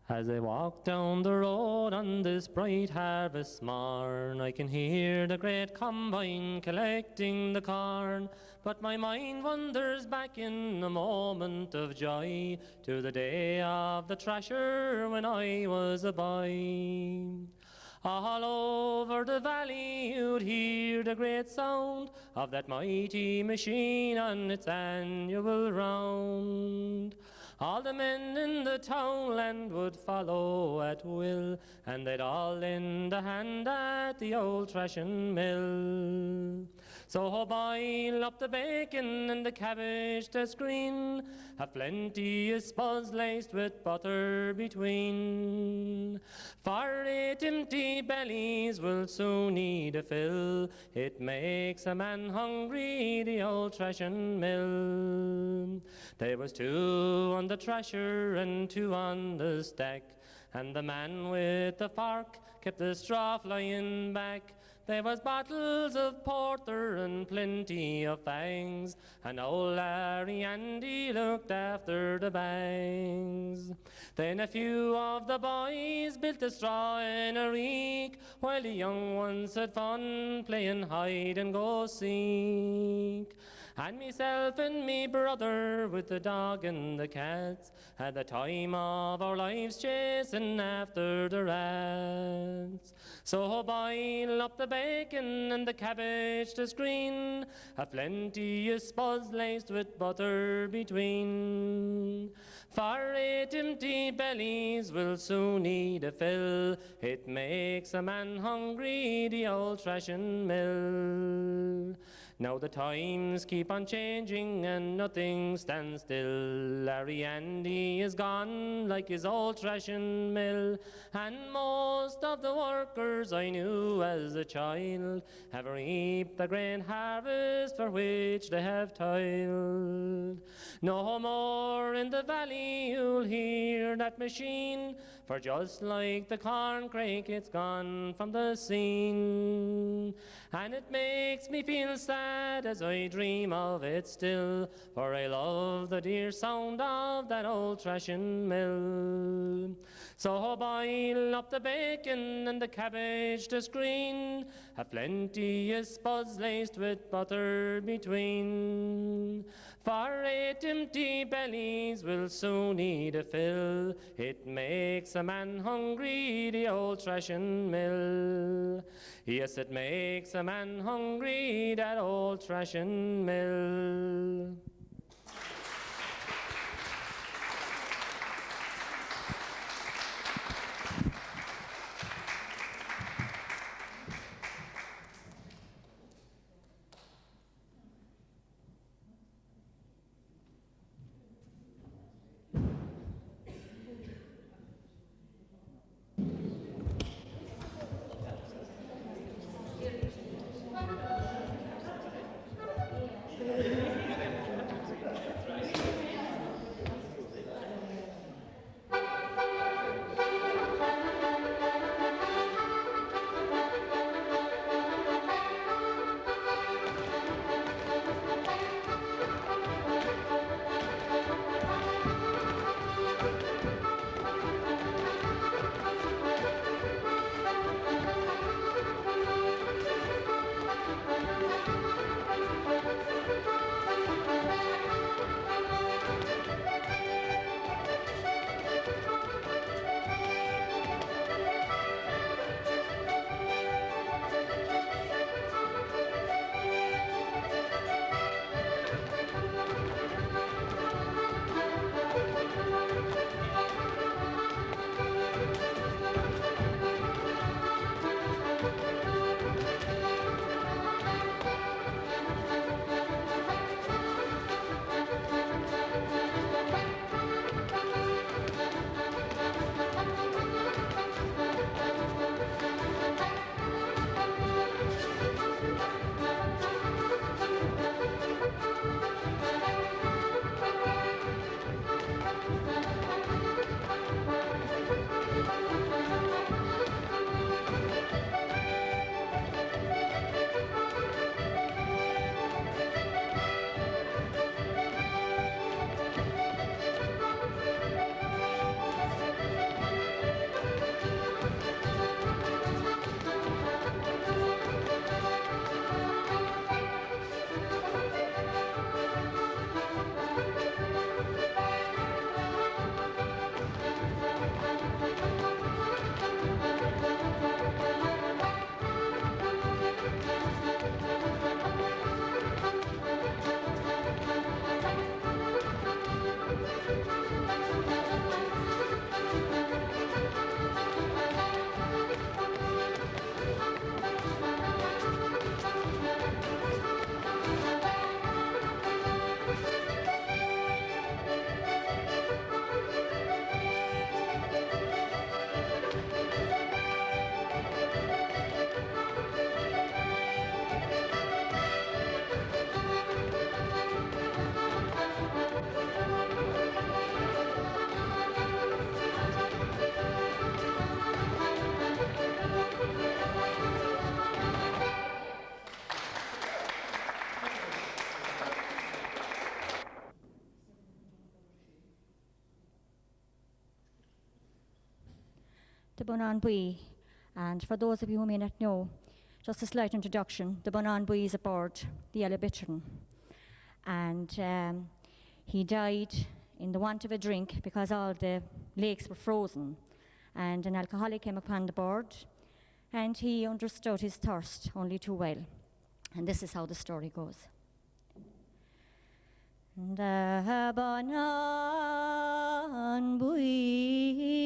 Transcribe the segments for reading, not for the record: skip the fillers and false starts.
As I walk down the road on this bright harvest morn, I can hear the great combine collecting the corn, but my mind wanders back in a moment of joy to the day of the thrasher when I was a boy. All over the valley you'd hear the great sound of that mighty machine on its annual round. All the men in the townland would follow at will, and they'd all lend a hand at the old thrashing mill. So boil up the bacon and the cabbage that's green, have plenty of spuds laced with butter between. For 8 empty bellies will soon need a fill, it makes a man hungry, the old thrashing mill. There was 2 on the thrasher and 2 on the stack, and the man with the fork kept the straw flying back. There was bottles of porter and plenty of fangs, and old Larry Andy looked after the bangs. Then a few of the boys built a straw in a reek, while the young ones had fun playing hide and go seek. And myself and me brother with the dog and the cats had the time of our lives chasing after the rats. So boil up the bacon and the cabbage that's green, have plenty of spuds laced with butter between. For 8 empty bellies will soon need a fill, it makes a man hungry, the old thrashing mill. Now the times keep on changing and nothing stands still. Larry Andy is gone like his old thrashing mill, and most of the workers I knew as a child have reaped the grain harvest for which they have toiled. No more in the valley you'll hear that machine, for just like the corn crake it's gone from the scene. And it makes me feel sad as I dream of it still, for I love the dear sound of that old thrashing mill. So boil up the bacon and the cabbage that's green, have plenty of spuds laced with butter between. For 8 empty bellies will soon need a fill, it makes a man hungry, the old thrashing mill. Yes, it makes a man hungry, that old thrashing mill. the Bunan Bui. And for those of you who may not know, just a slight introduction, the Bunan Bui is aboard the Yellow Bittern. And he died in the want of a drink because all the lakes were frozen. And an alcoholic came upon the board, and he understood his thirst only too well. And this is how the story goes. The Bunan Bui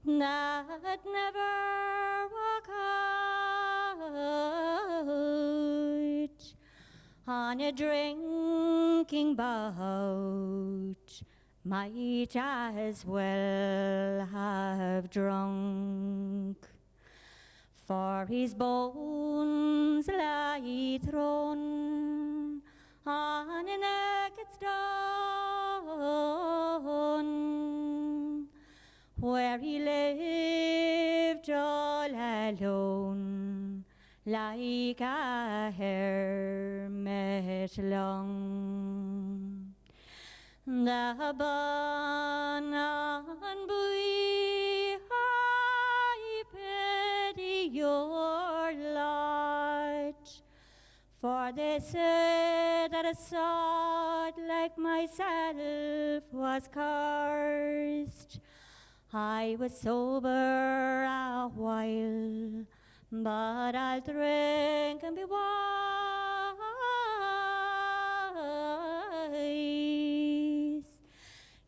that never walk out on a drinking bout might as well have drunk, for his bones lie thrown on a naked stone, where he lived all alone, like a hermit long. The Bunan Bui, I pity your lot, for they said that a sod like myself was cursed. I was sober a while, but I'll drink and be wise,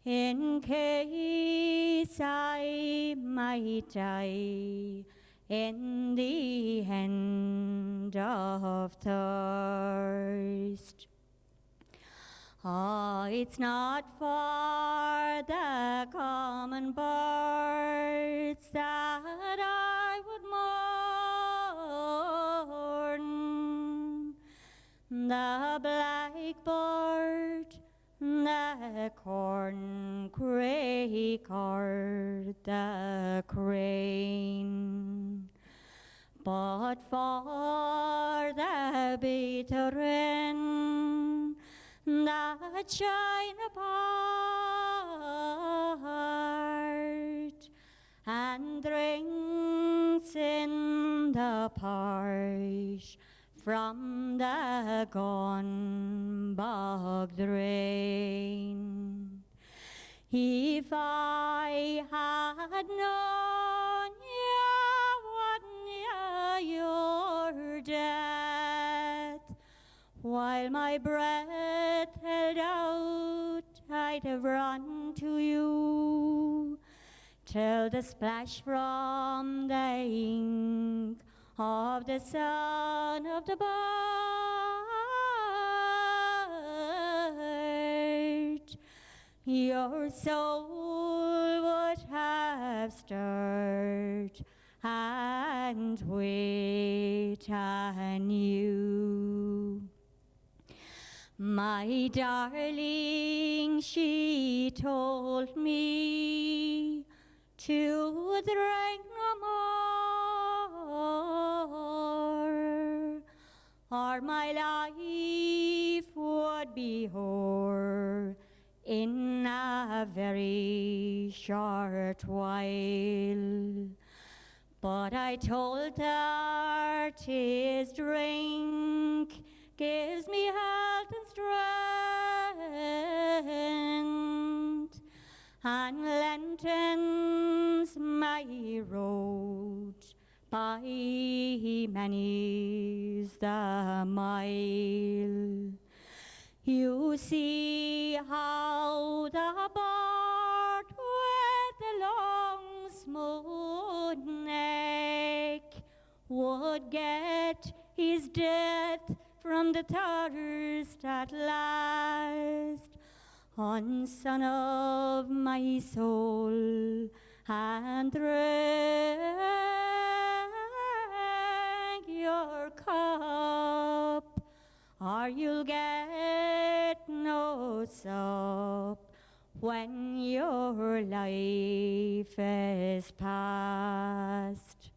in case I might die in the end of thirst. Oh, it's not for the common birds that I would mourn, the blackbird, the corn crake, or the crane, but for the bittern that shine apart and drinks in the parch from the gone bog drain. If I had known your death, while my breath held out, I'd have run to you, till the splash from the ink of the son of the bird, your soul would have stirred and wait anew. My darling, she told me to drink no more, or my life would be o'er in a very short while. But I told her 'tis drink gives me health and strength, and lengthens my road by many's the mile. You see how the bird with the long smooth neck would get his death from the thirst at last. On, son of my soul, and drink your cup, or you'll get no sup when your life is past.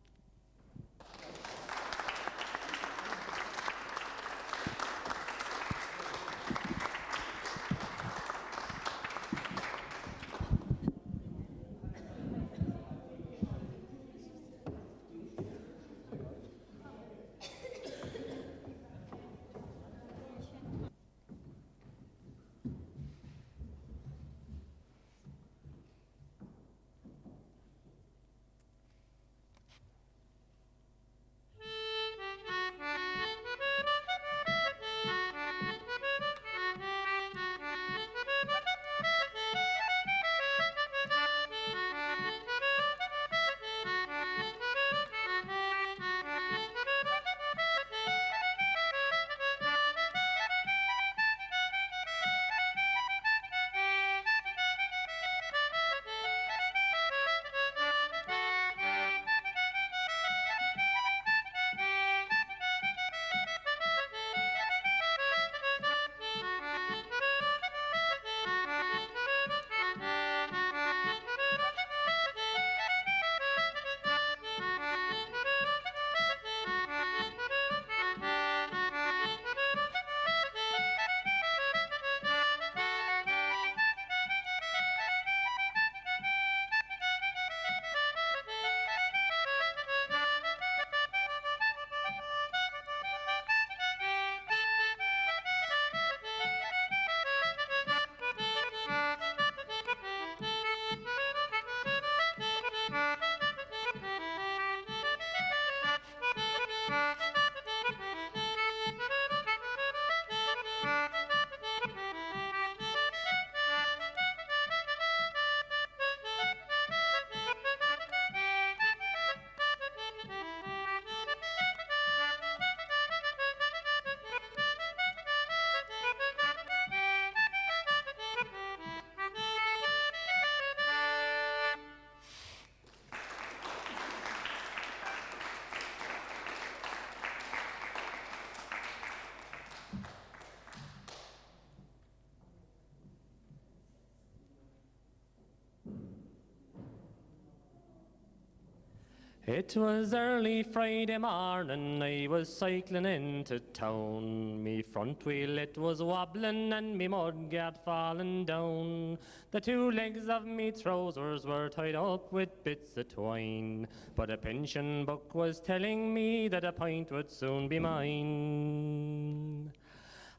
It was early Friday morning, I was cycling into town. Me front wheel it was wobbling and me mudguard falling down. The two legs of me trousers were tied up with bits of twine, but a pension book was telling me that a pint would soon be mine.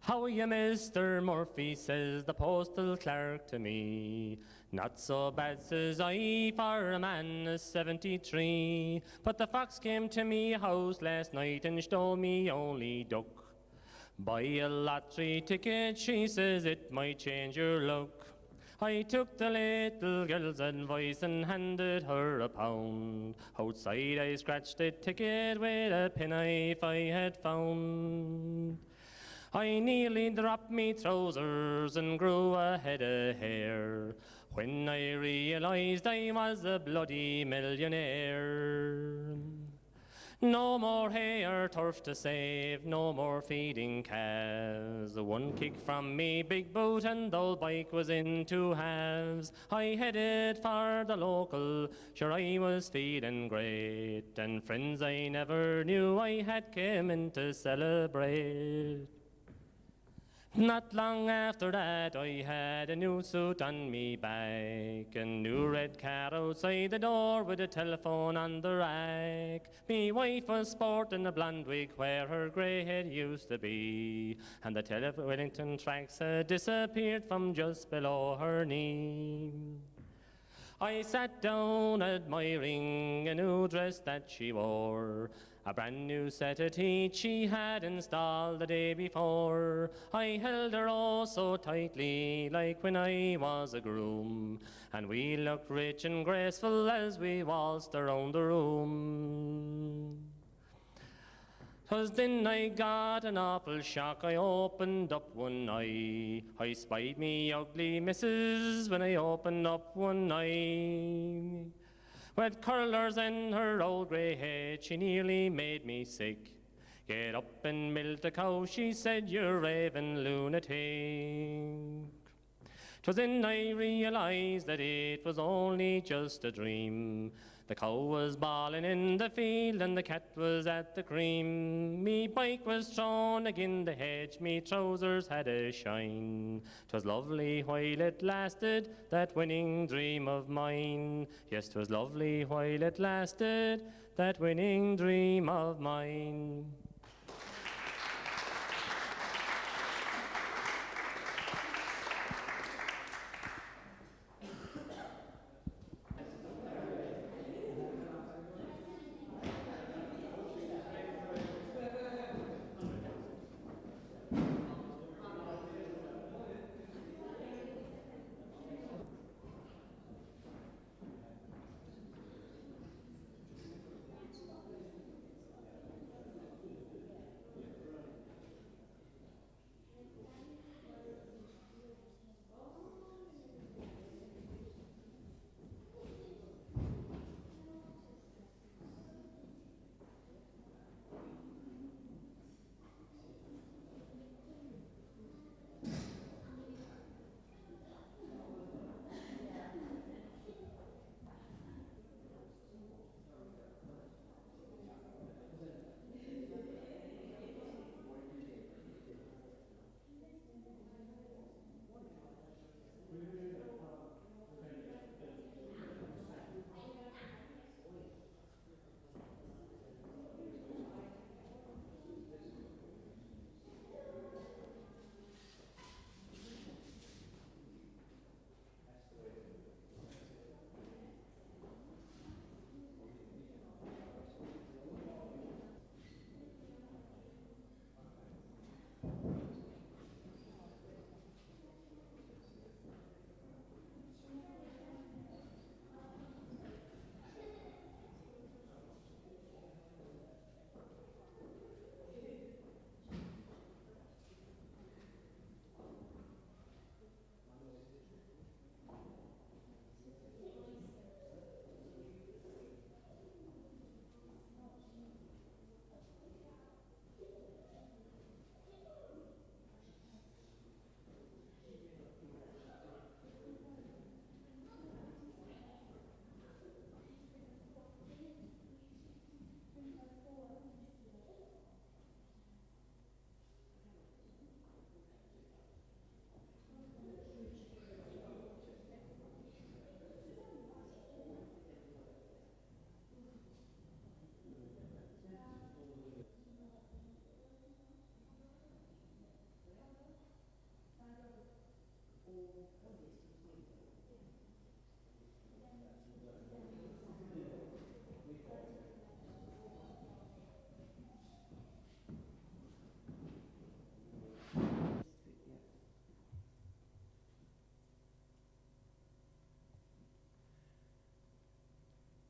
How are you, Mr. Murphy, says the postal clerk to me. Not so bad, says I, for a man of 73. But the fox came to me house last night and stole me only duck. Buy a lottery ticket, she says, it might change your luck. I took the little girl's advice and handed her a pound. Outside I scratched the ticket with a penknife I had found. I nearly dropped me trousers and grew a head of hair when I realized I was a bloody millionaire. No more hay or turf to save, no more feeding calves. One kick from me big boot and the old bike was in two halves. I headed for the local, sure I was feeling great, and friends I never knew I had come in to celebrate. Not long after that I had a new suit on me back, a new red car outside the door with a telephone on the rack. Me wife was sporting a blonde wig where her grey head used to be, and the Wellington tracks had disappeared from just below her knee. I sat down admiring a new dress that she wore, a brand new set of teeth she had installed the day before. I held her oh so tightly like when I was a groom, and we looked rich and graceful as we waltzed around the room. 'Twas then I got an awful shock, I opened up one eye. I spied me ugly missus when I opened up one eye. With curlers in her old grey head, she nearly made me sick. Get up and milk the cow, she said, you raving lunatic. 'Twas then I realized that it was only just a dream. The cow was bawling in the field and the cat was at the cream. Me bike was thrown agin the hedge, me trousers had a shine. 'Twas lovely while it lasted, that winning dream of mine. Yes, 'twas lovely while it lasted, that winning dream of mine.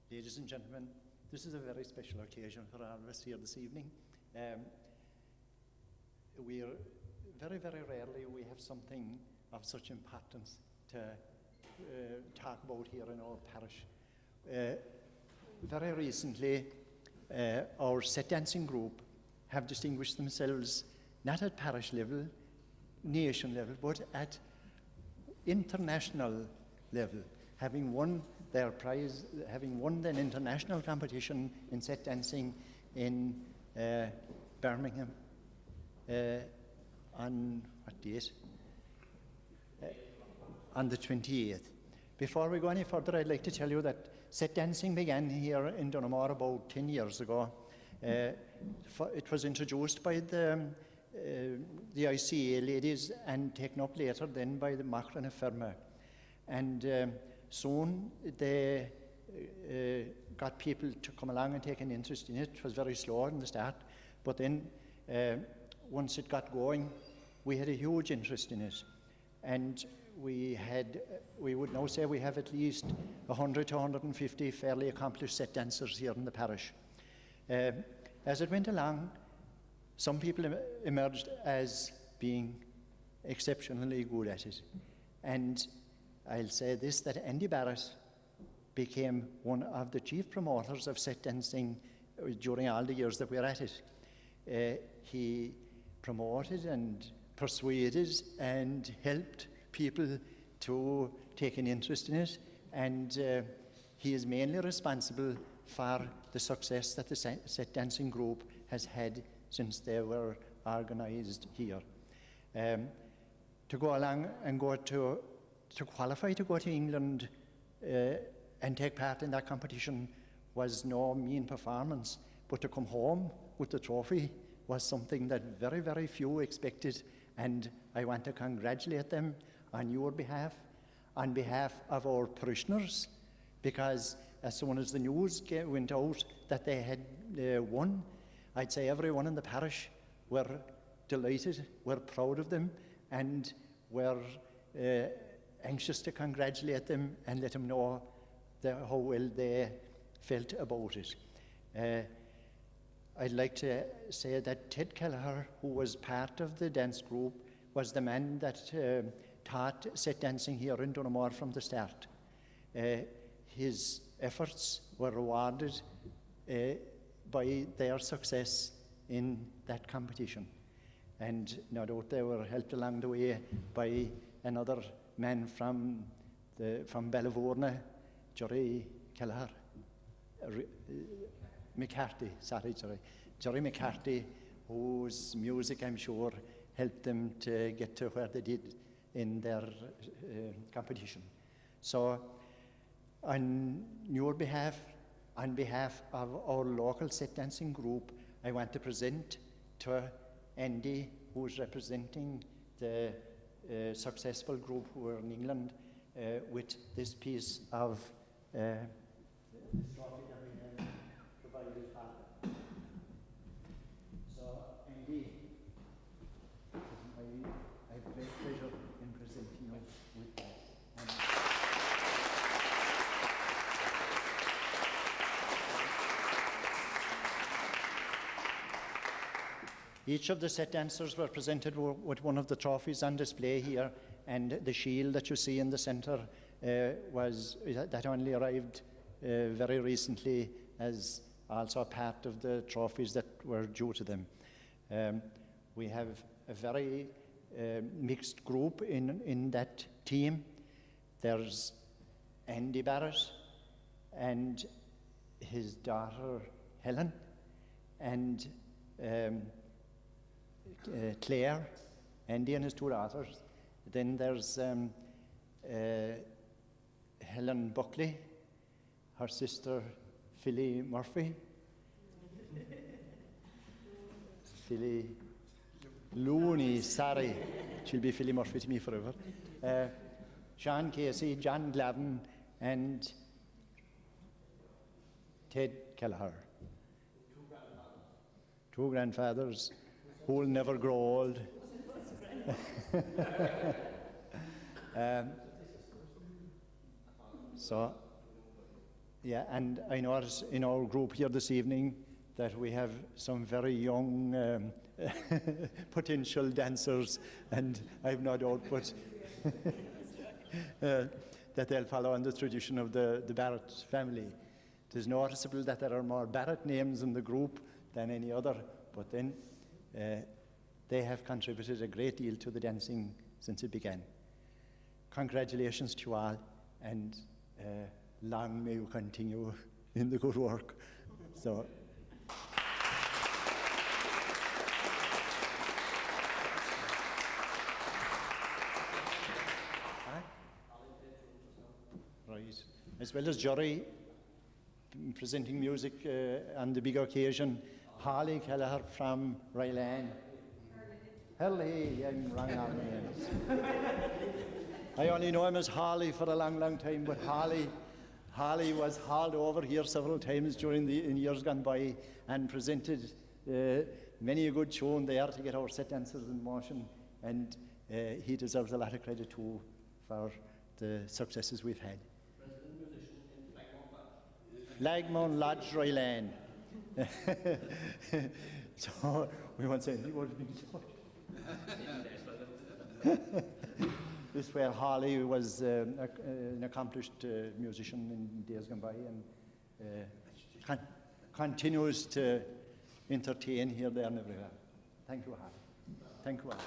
Ladies and gentlemen, this is a very special occasion for all of us here this evening. We're very, very rarely we have something of such importance to talk about here in our parish. Very recently, our set dancing group have distinguished themselves not at parish level, nation level, but at international level, having won their prize, having won an international competition in set dancing in Birmingham on what date? On the 28th. Before we go any further, I'd like to tell you that set dancing began here in Donoughamore about 10 years ago. It was introduced by the ICA ladies and taken up later then by the Macron firma. And soon they got people to come along and take an interest in it. It was very slow in the start, but then once it got going, we had a huge interest in it. And we would now say we have at least 100 to 150 fairly accomplished set dancers here in the parish. As it went along, some people emerged as being exceptionally good at it. And I'll say this, that Andy Barrett became one of the chief promoters of set dancing during all the years that we were at it. He promoted and persuaded and helped people to take an interest in it, and he is mainly responsible for the success that the set dancing group has had since they were organised here. To go along and to qualify to go to England and take part in that competition was no mean performance, but to come home with the trophy was something that very, very few expected, and I want to congratulate them on your behalf, on behalf of our parishioners, because as soon as the news went out that they had won, I'd say everyone in the parish were delighted, were proud of them, and were anxious to congratulate them and let them know how well they felt about it. I'd like to say that Ted Kelleher, who was part of the dance group, was the man that taught set dancing here in Donoughamore from the start. His efforts were rewarded by their success in that competition. And no doubt they were helped along the way by another man from Bellavorna, Jerry Kelleher, Jerry McCarthy, whose music, I'm sure, helped them to get to where they did in their competition. So, on your behalf, on behalf of our local set dancing group, I want to present to Andy, who is representing the successful group who are in England, with this piece of trophy that we have provided for them. So, Andy, I have great pleasure in presenting you with that. Each of the set dancers were presented with one of the trophies on display here, and the shield that you see in the centre that only arrived very recently as also part of the trophies that were due to them. We have a very mixed group in that team. There's Andy Barrett and his daughter Helen, and Claire, Andy and his two daughters. Then there's Helen Buckley, her sister Philly Murphy, Philly Looney, sorry, she'll be Philly Murphy to me forever. Sean Casey, John Glavin, and Ted Kelleher. Two grandfathers who will never grow old. So, yeah, and I notice in our group here this evening that we have some very young potential dancers, and I've no doubt but that they'll follow on the tradition of the Barrett family. It is noticeable that there are more Barrett names in the group than any other, but then they have contributed a great deal to the dancing since it began. Congratulations to you all, and long may you continue in the good work. So. Right. As well as Jerry presenting music on the big occasion, Holly Kelleher from Ryland. Hurley, I'm wrong on names. I only know him as Holly for a long, long time, but Holly was hauled over here several times during in years gone by and presented many a good tune there to get our set dancers in motion, and he deserves a lot of credit too for the successes we've had. Resident musician in Flagmount Lodge, Ryland. So we won't say any more. This where Holly was an accomplished musician in days gone by, and continues to entertain here, there, and everywhere. Thank you, Holly. Thank you all.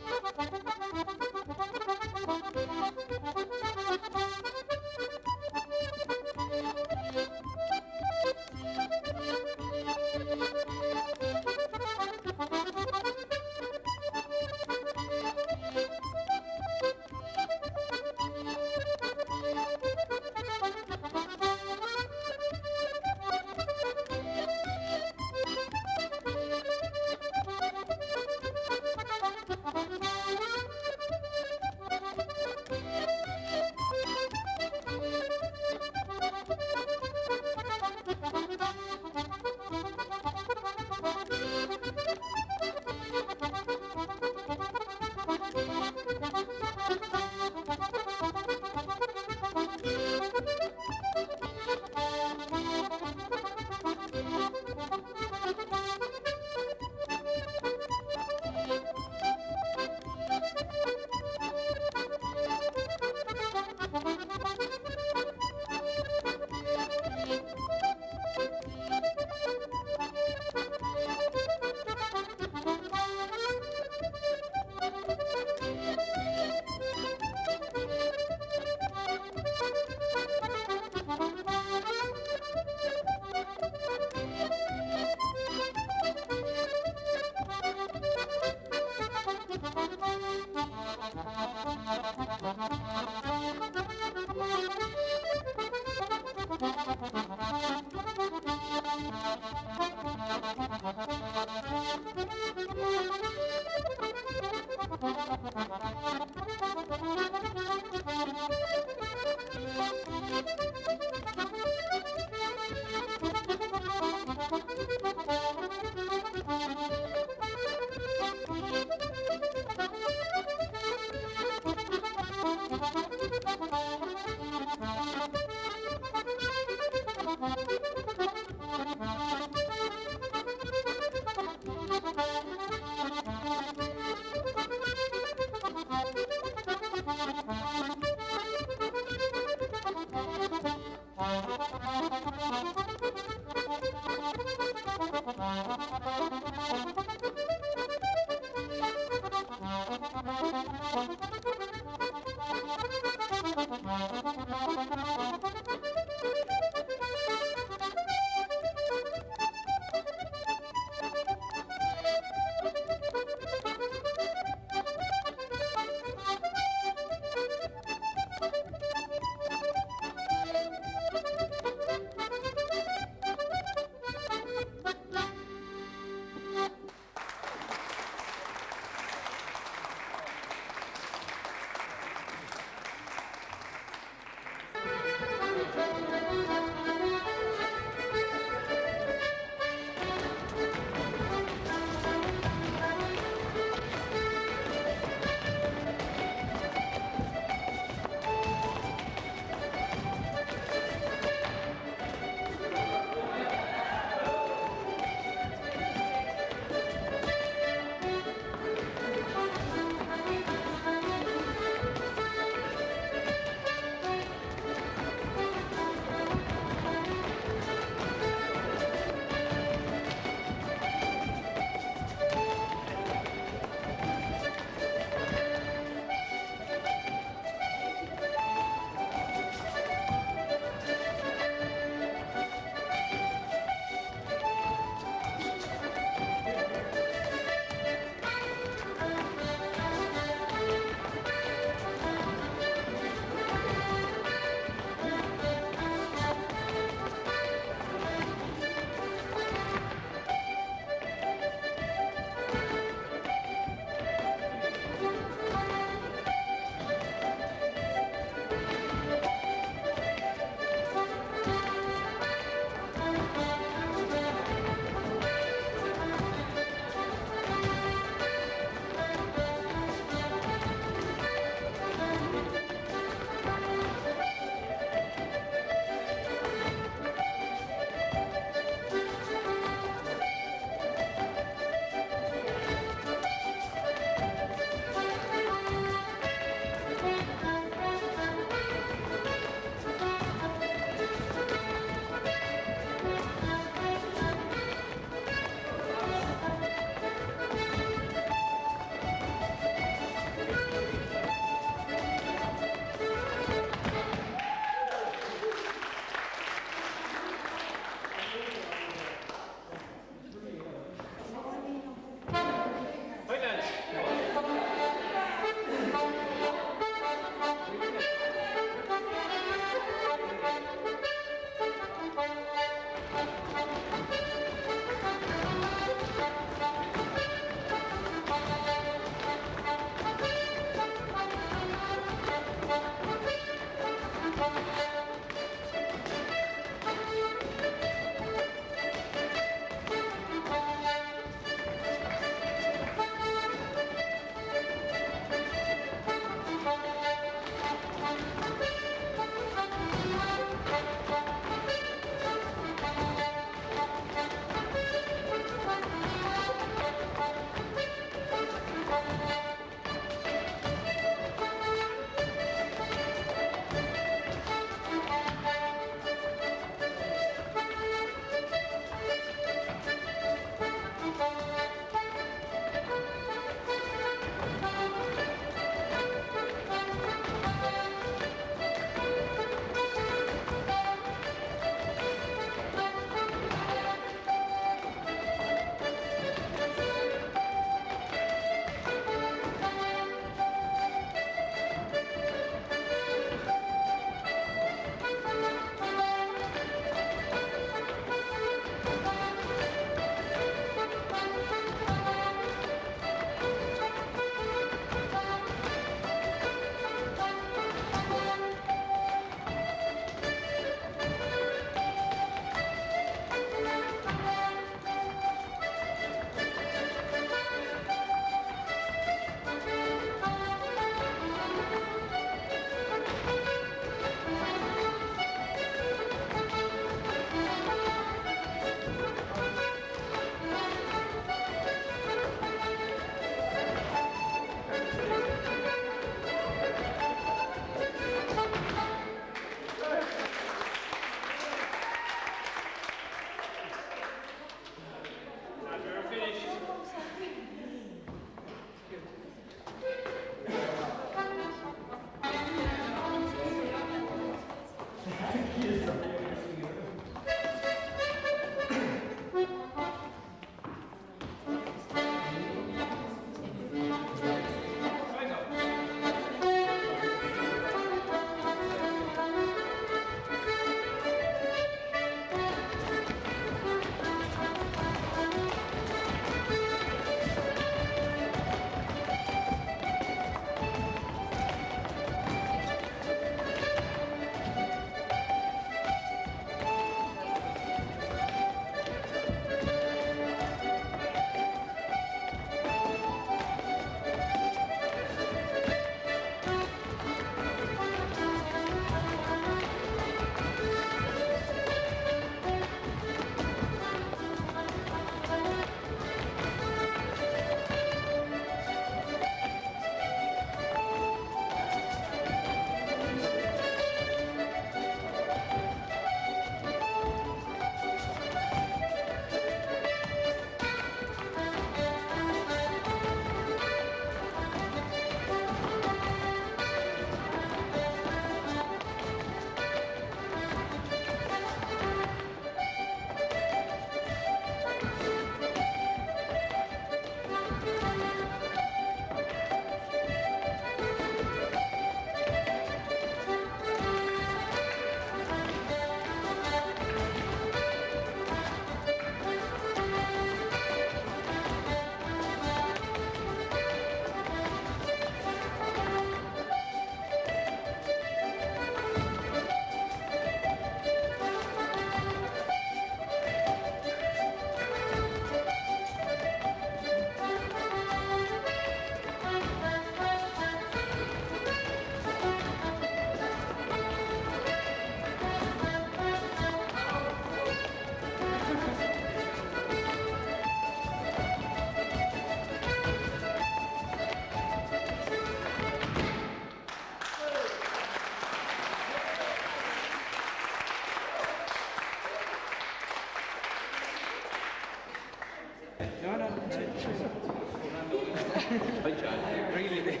really big.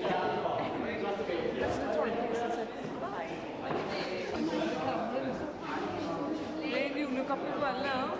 Hey, you look up as well now.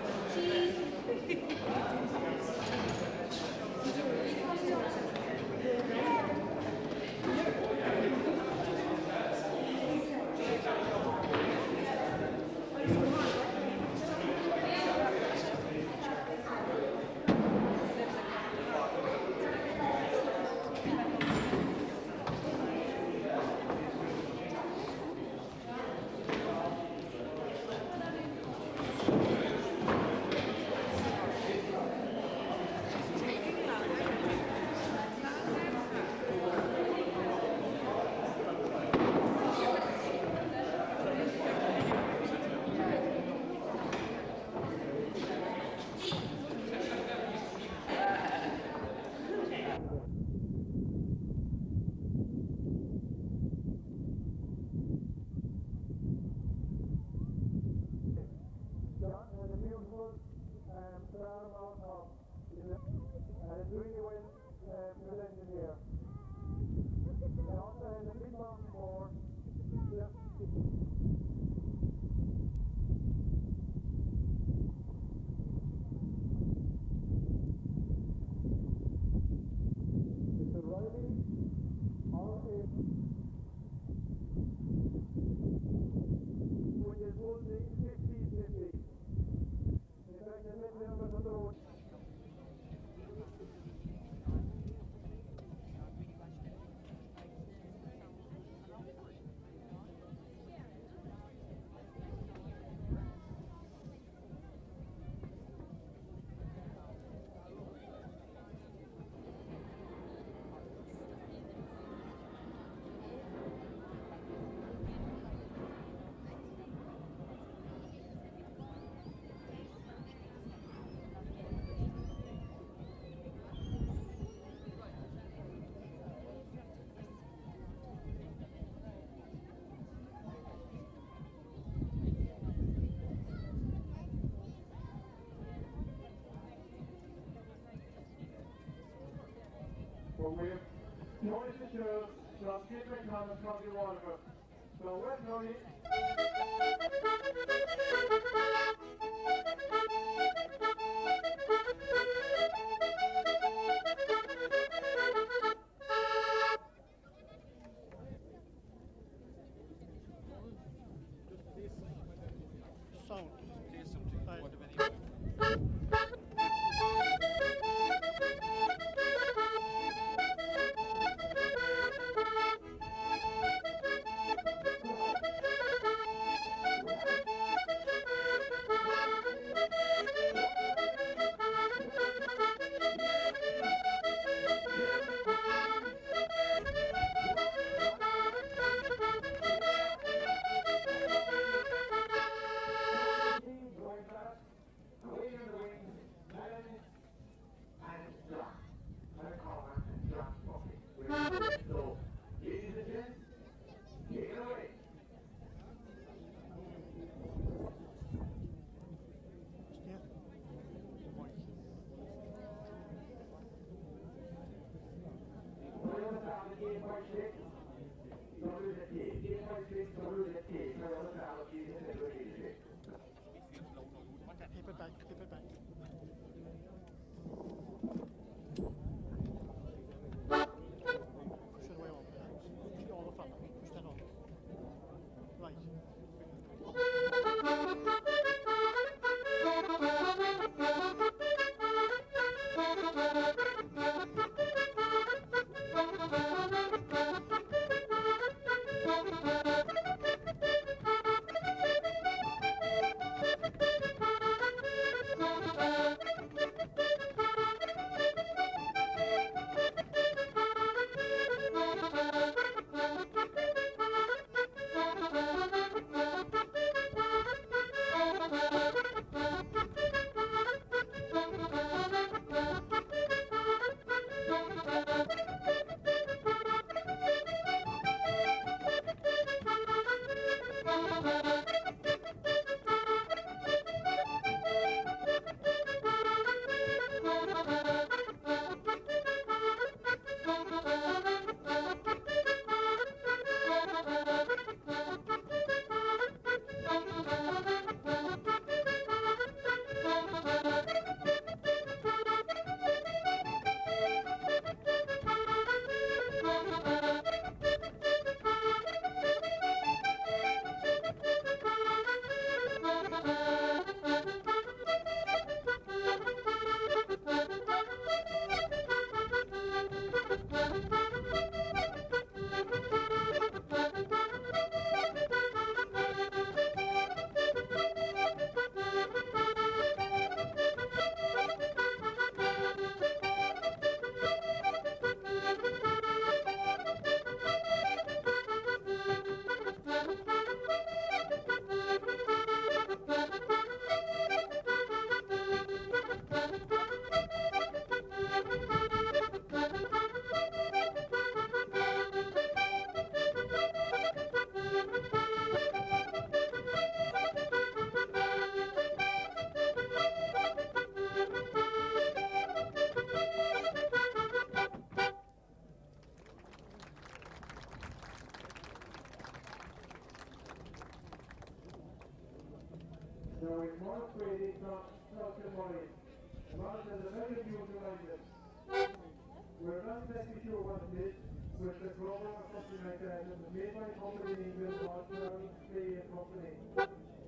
We're not exactly sure what it is, with the program or something like that. It was made by a company in England, Australian Australian company.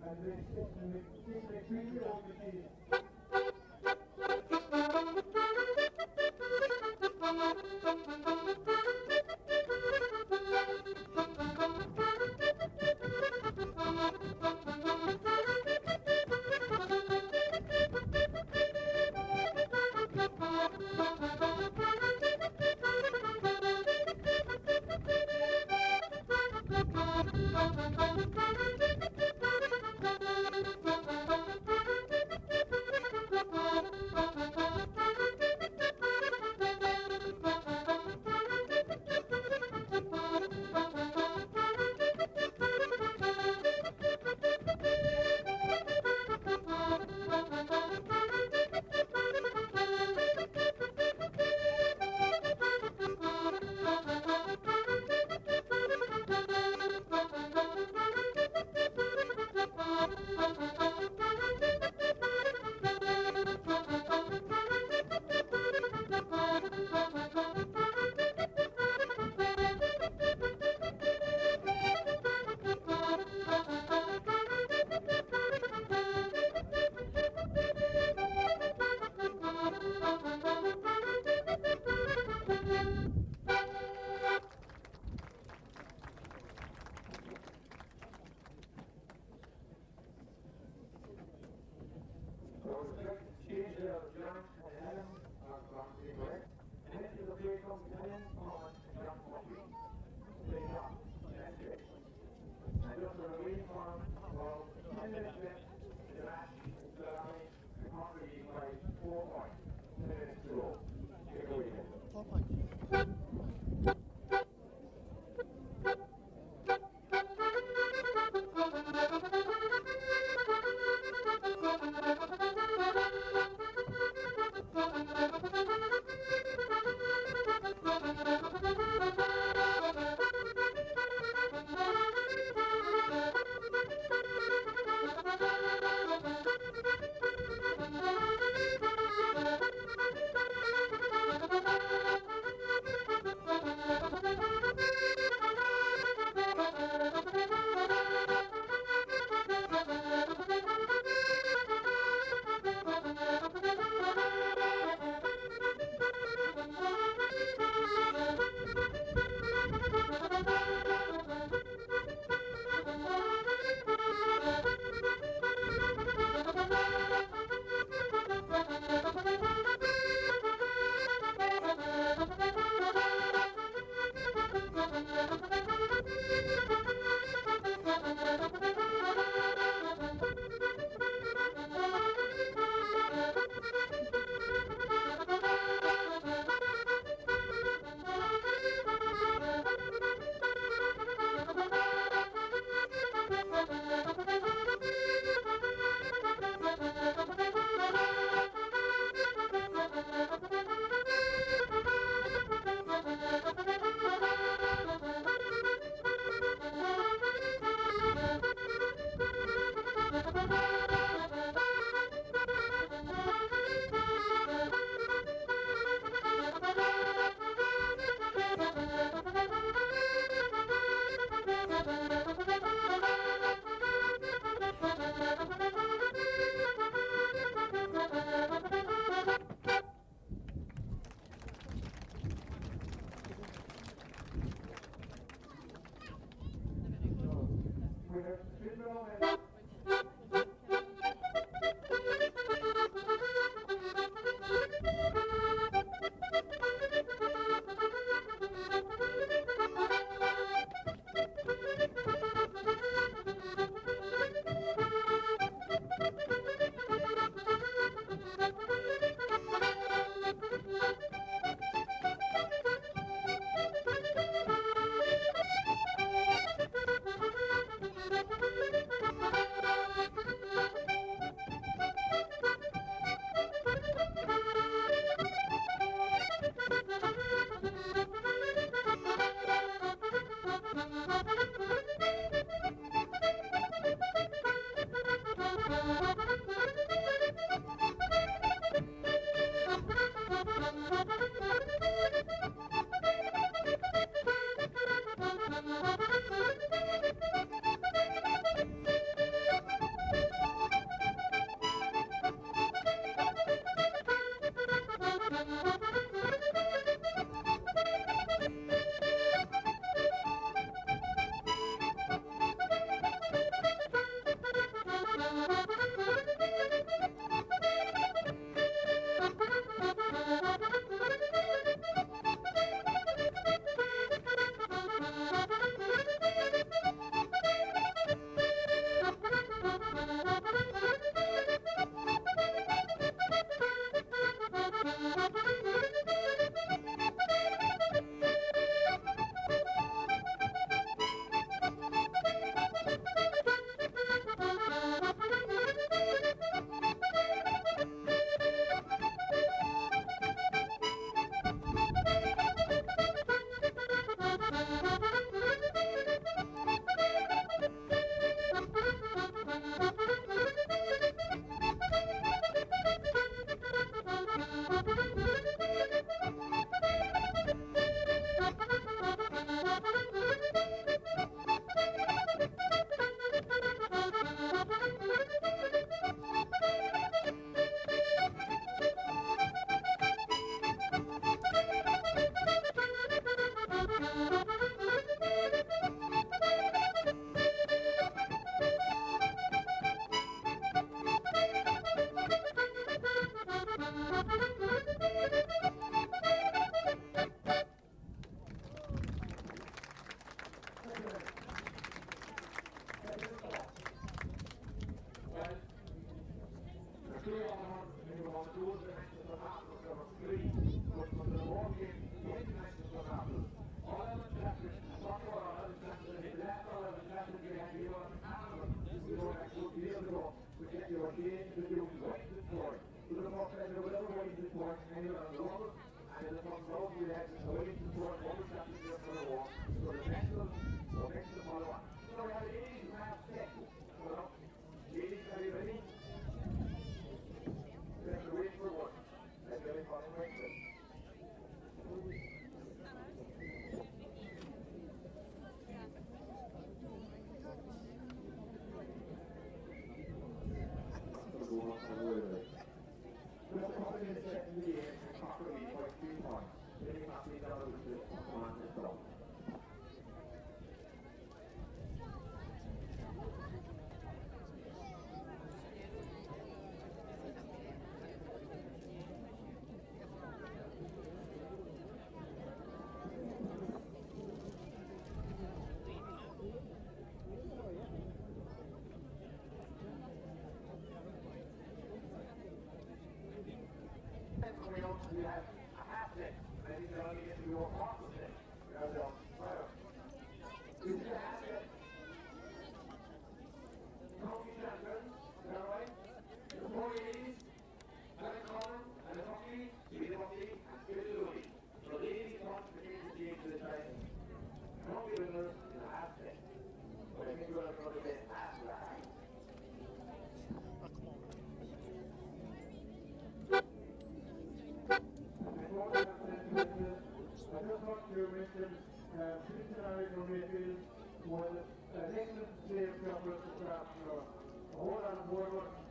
And it's an extremely old machine.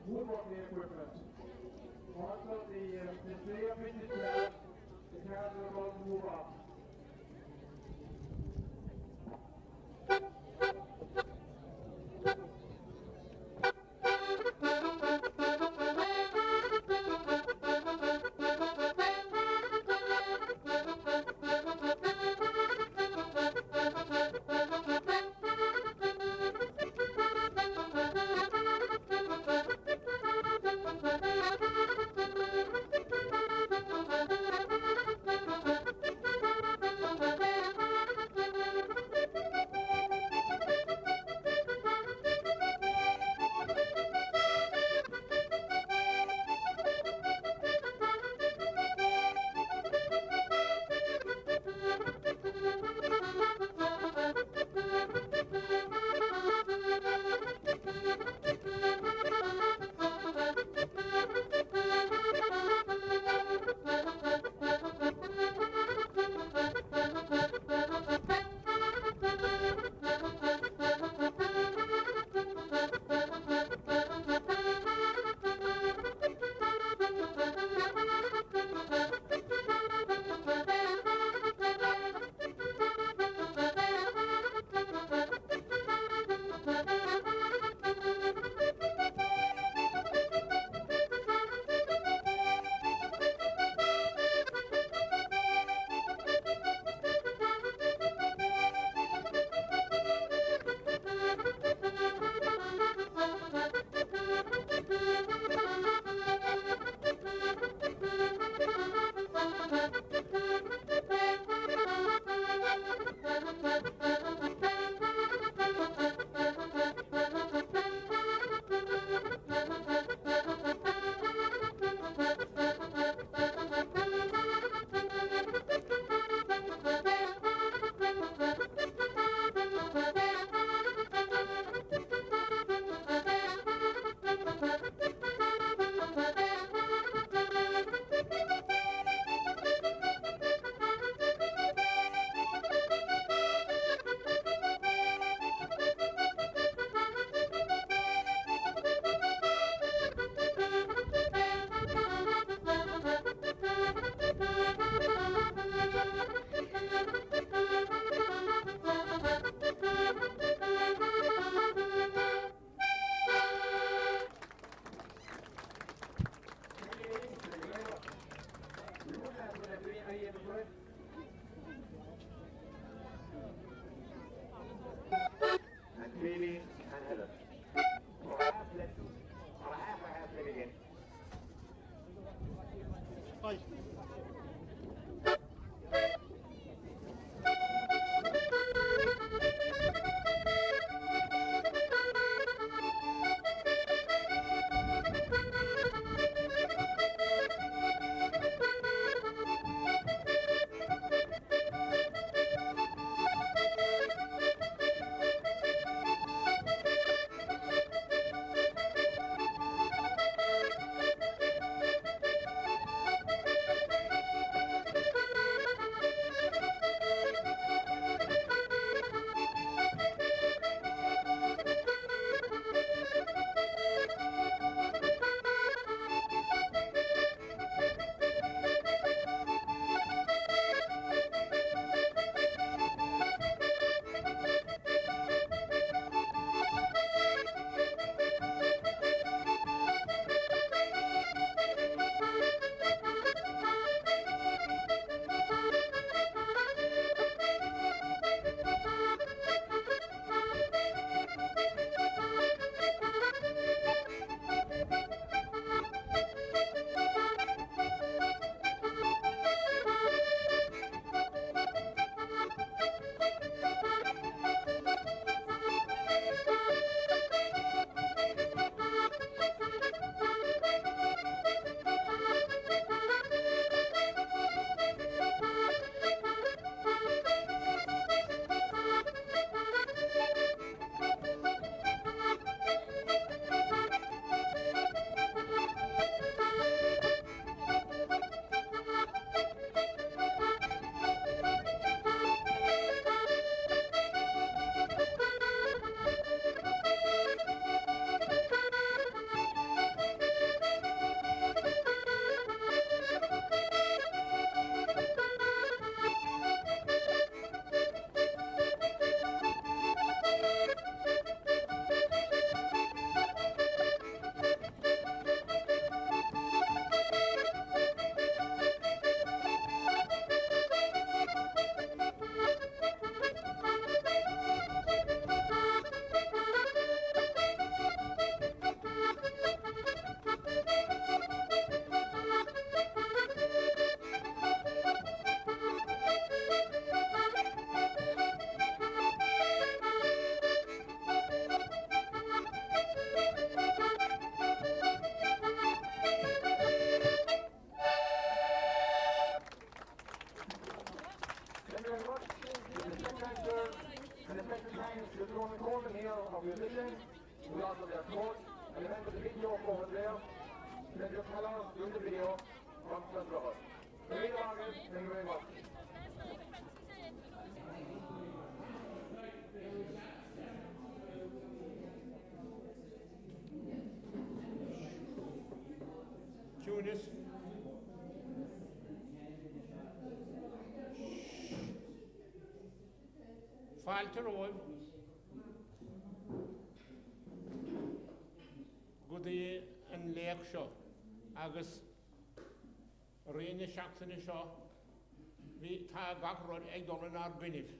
Woodworking equipment. Also the display of vintage cars, the cars are about to move off. Hogáin, you're going to Cullen here of musicians, we also their coach, and remember the big yoke over there, then your colour, do the video, from the brother. Thank you very much. Tunis. Falter oil. Goody and Lake Shaw. Agus Rainy Shaxon Shaw. We tag back road egg on our Gwynif.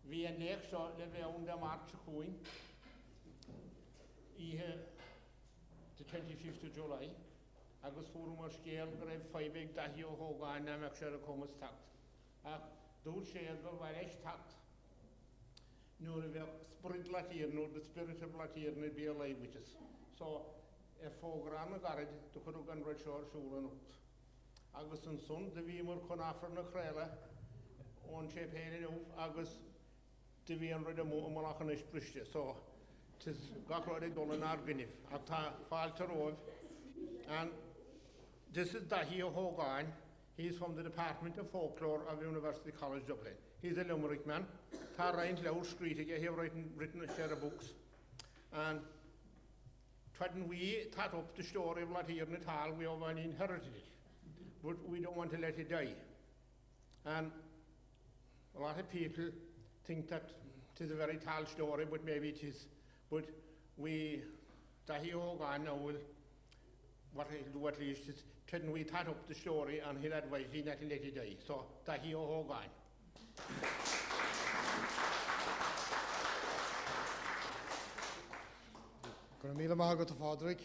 We and Lake Shaw live on the March Queen. The 25th of July. Agus fórumar scéal go raibh fáibh Dathaí ó Hogáin amach sé a cumas tacht. Ach dúil sé go bhfuil éis tacht. Nuair a bheith sprid latír, nuair the spirit of latír na bí languages. So, fógrán a garad, du chud gan roid seoir siúlan út. Agus an son, de bhí mar chun afar na chréile, ón sé péirin úf, agus de bhí an roid a mólach an ispriste. So, tis gach roid ag dul an arganif, ach tá fáilte roibh. And this is Dathaí ó Hogáin. He's from the Department of Folklore of University College Dublin. He's a Limerick man. Tá Ryan Loud Street, he have written a share of books. And when we tat up the story of Latír na Tal, we have inherited it. But we don't want to let it die. And a lot of people think that it is a very tall story, but maybe it is. But we, Dathaí ó Hogáin now will, what he'll do at least is when we tat up the story and he'll advise he not to let it die. So, Dathaí ó Hogáin. Gur míle maith go Padraig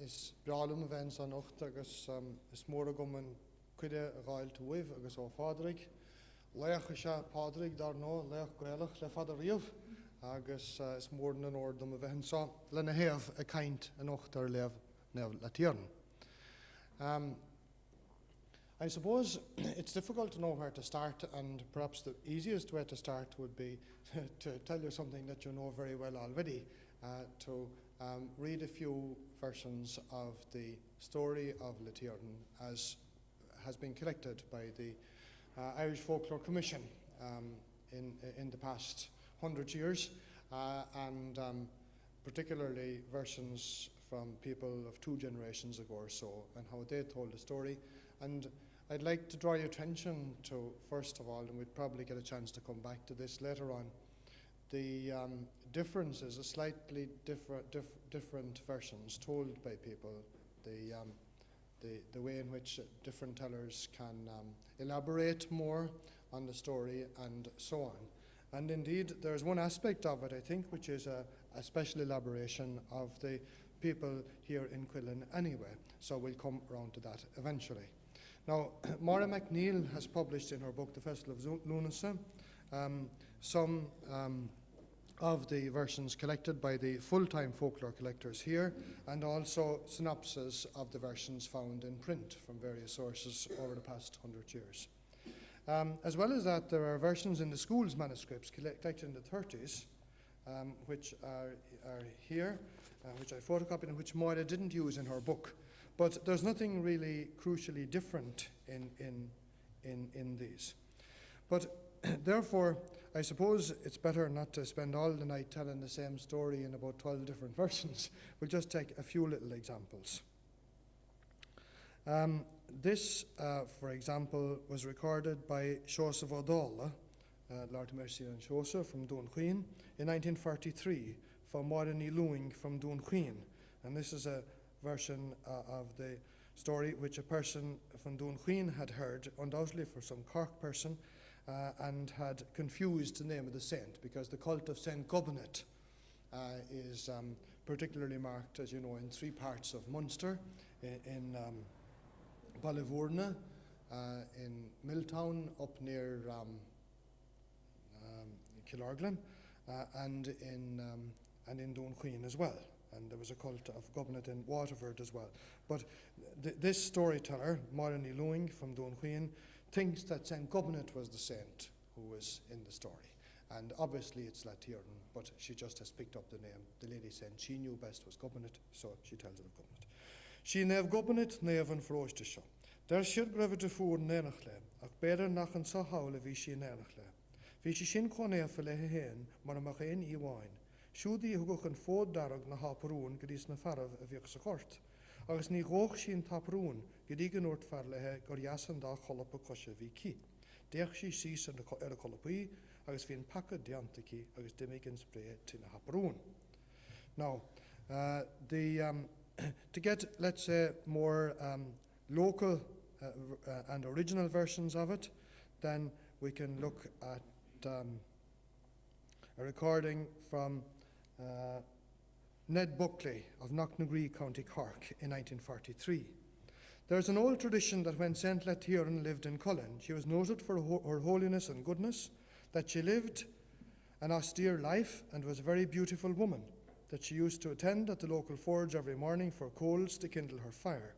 is brealum a bhein san ucht agus is mór a gom an cuide a gáil tuaibh agus ó Padraig. Leach is Padraig dar nó leach goelach le fad a riamh agus is mór an ordum a bhein sa le na héamh a caint an ucht ar leamh Latír. I suppose it's difficult to know where to start, and perhaps the easiest way to start would be to tell you something that you know very well already, to read a few versions of the story of Latír as has been collected by the Irish Folklore Commission in the past 100 years, and particularly versions from people of 2 generations ago or so, and how they told the story. And I'd like to draw your attention to, first of all, and we'd probably get a chance to come back to this later on, the differences, a slightly different versions told by people, the way in which different tellers can elaborate more on the story and so on. And indeed, there's one aspect of it, I think, which is a special elaboration of the people here in Cullen anyway, so we'll come around to that eventually. Now, Maura McNeill has published in her book, The Festival of Lunacy, some of the versions collected by the full-time folklore collectors here, and also synopses of the versions found in print from various sources over the past 100 years. As well as that, there are versions in the school's manuscripts collected in the 30s, which are here, which I photocopied and which Maura didn't use in her book. But there's nothing really crucially different in these. But therefore, I suppose it's better not to spend all the night telling the same story in about 12 different versions. We'll just take a few little examples. This, for example, was recorded by Joseph O'Donnell, Lord Mercy and Joseph from Donoughamore, in 1943, from Modern Lewing from Donoughamore. And this is a version of the story which a person from Donoughamore had heard, undoubtedly for some Cork person, and had confused the name of the saint, because the cult of Saint Gobnet is particularly marked, as you know, in 3 parts of Munster, in Ballyvourne, in Milltown up near Killarglen, and in Donoughamore as well. And there was a cult of Gobnet in Waterford as well. But this storyteller, Modern Lewing from Donoughamore, thinks that St. Gobnet was the saint who was in the story. And obviously it's Latieran, but she just has picked up the name. The lady saying she knew best was Gubbanit, so she tells it of Gubbanit. She nev Gubbanit nev an froiste seo. Der siad grefyd y ffwr nenach le, ac better nach an sa hawl fi si nenach le. Fi si sin con efa le hen, mar amach ein I wain. Siwdi hwgwch yn ffod darog na haprwn gydys na faraf y fiach sa chort. Agus ni goch sin taprwn gydig yn wrth farlehe goriasan da cholop y cosio fi ci. Deach si sis y colopui, agus fi'n paca diantici agus dimig yn spray tin a haprwn. Now, to get, let's say, more local and original versions of it, then we can look at a recording from Ned Buckley of Knocknagree, County Cork in 1943. There's an old tradition that when St. Latieran lived in Cullen, she was noted for her holiness and goodness, that she lived an austere life and was a very beautiful woman, that she used to attend at the local forge every morning for coals to kindle her fire,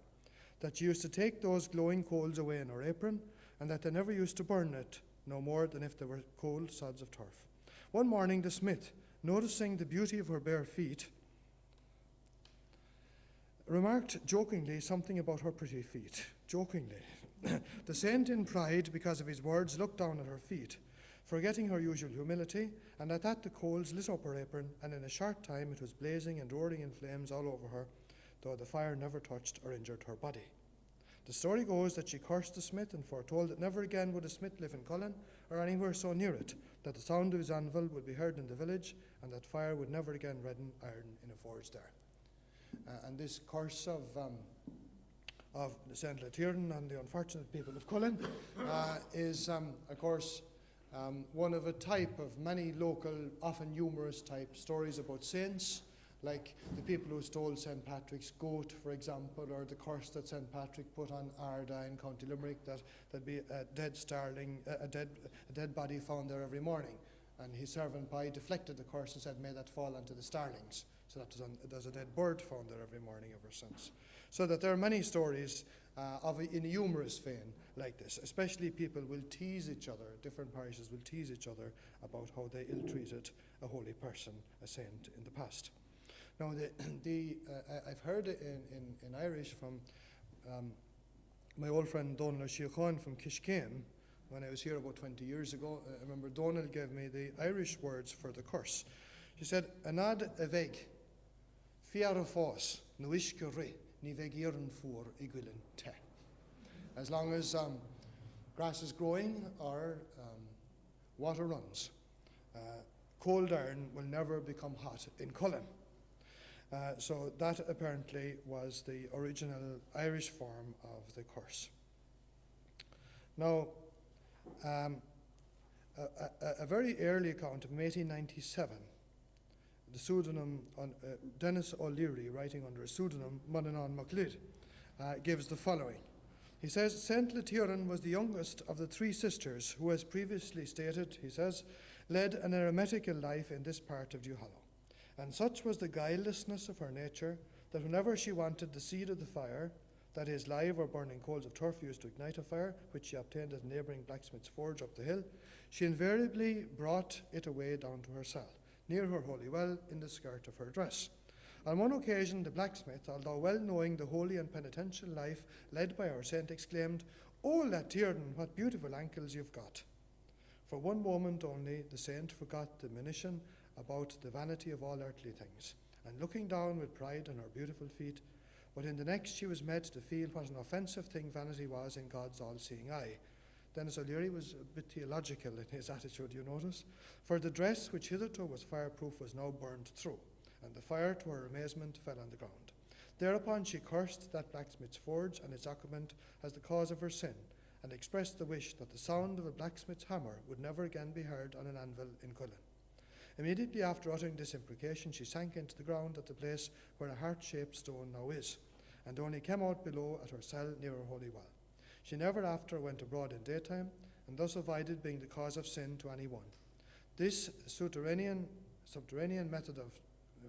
that she used to take those glowing coals away in her apron, and that they never used to burn it, no more than if they were cold sods of turf. One morning the smith, noticing the beauty of her bare feet, remarked jokingly something about her pretty feet. Jokingly. The saint, in pride because of his words, looked down at her feet, forgetting her usual humility, and at that the coals lit up her apron, and in a short time it was blazing and roaring in flames all over her, though the fire never touched or injured her body. The story goes that she cursed the smith and foretold that never again would a smith live in Cullen or anywhere so near it, that the sound of his anvil would be heard in the village, and that fire would never again redden iron in a forge there. And this curse of St. Latieran and the unfortunate people of Cullen is, of course, one of a type of many local, often humorous type stories about saints, like the people who stole St. Patrick's goat, for example, or the curse that St. Patrick put on Ardagh in County Limerick, that there'd be a dead starling, a dead body found there every morning. And his servant Pi deflected the curse and said, may that fall onto the starlings. So that there's a dead bird found there every morning ever since. So that there are many stories in a humorous vein like this. Especially people will tease each other, different parishes will tease each other about how they ill-treated a holy person, a saint, in the past. Now, I've heard in Irish from my old friend Donald Hogáin from Hichí, when I was here about 20 years ago. I remember Donald gave me the Irish words for the curse. She said, Anad a veg, fiara fós, nuishka ri, ni veg iran fur igulin te. As long as grass is growing or water runs, cold iron will never become hot in Cullen. So that apparently was the original Irish form of the curse. Now, a very early account from 1897, the pseudonym Dennis O'Leary, writing under a pseudonym Munanan MacLeod, gives the following. He says, St. Latieran was the youngest of the three sisters who, as previously stated, he says, led an eremitical life in this part of Duhallow. And such was the guilelessness of her nature that whenever she wanted the seed of the fire, that is, live or burning coals of turf used to ignite a fire, which she obtained at a neighbouring blacksmith's forge up the hill, she invariably brought it away down to her cell, near her holy well, in the skirt of her dress. On one occasion, the blacksmith, although well knowing the holy and penitential life led by our saint, exclaimed, "Oh, Latieran, what beautiful ankles you've got!" For one moment only, the saint forgot the monition about the vanity of all earthly things, and looking down with pride on her beautiful feet, but in the next she was made to feel what an offensive thing vanity was in God's all-seeing eye. Dennis O'Leary was a bit theological in his attitude, you notice, for the dress which hitherto was fireproof was now burned through, and the fire, to her amazement, fell on the ground. Thereupon she cursed that blacksmith's forge and its occupant as the cause of her sin, and expressed the wish that the sound of a blacksmith's hammer would never again be heard on an anvil in Cullen. Immediately after uttering this imprecation, she sank into the ground at the place where a heart-shaped stone now is, and only came out below at her cell near her holy well. She never after went abroad in daytime, and thus avoided being the cause of sin to any one. This subterranean method of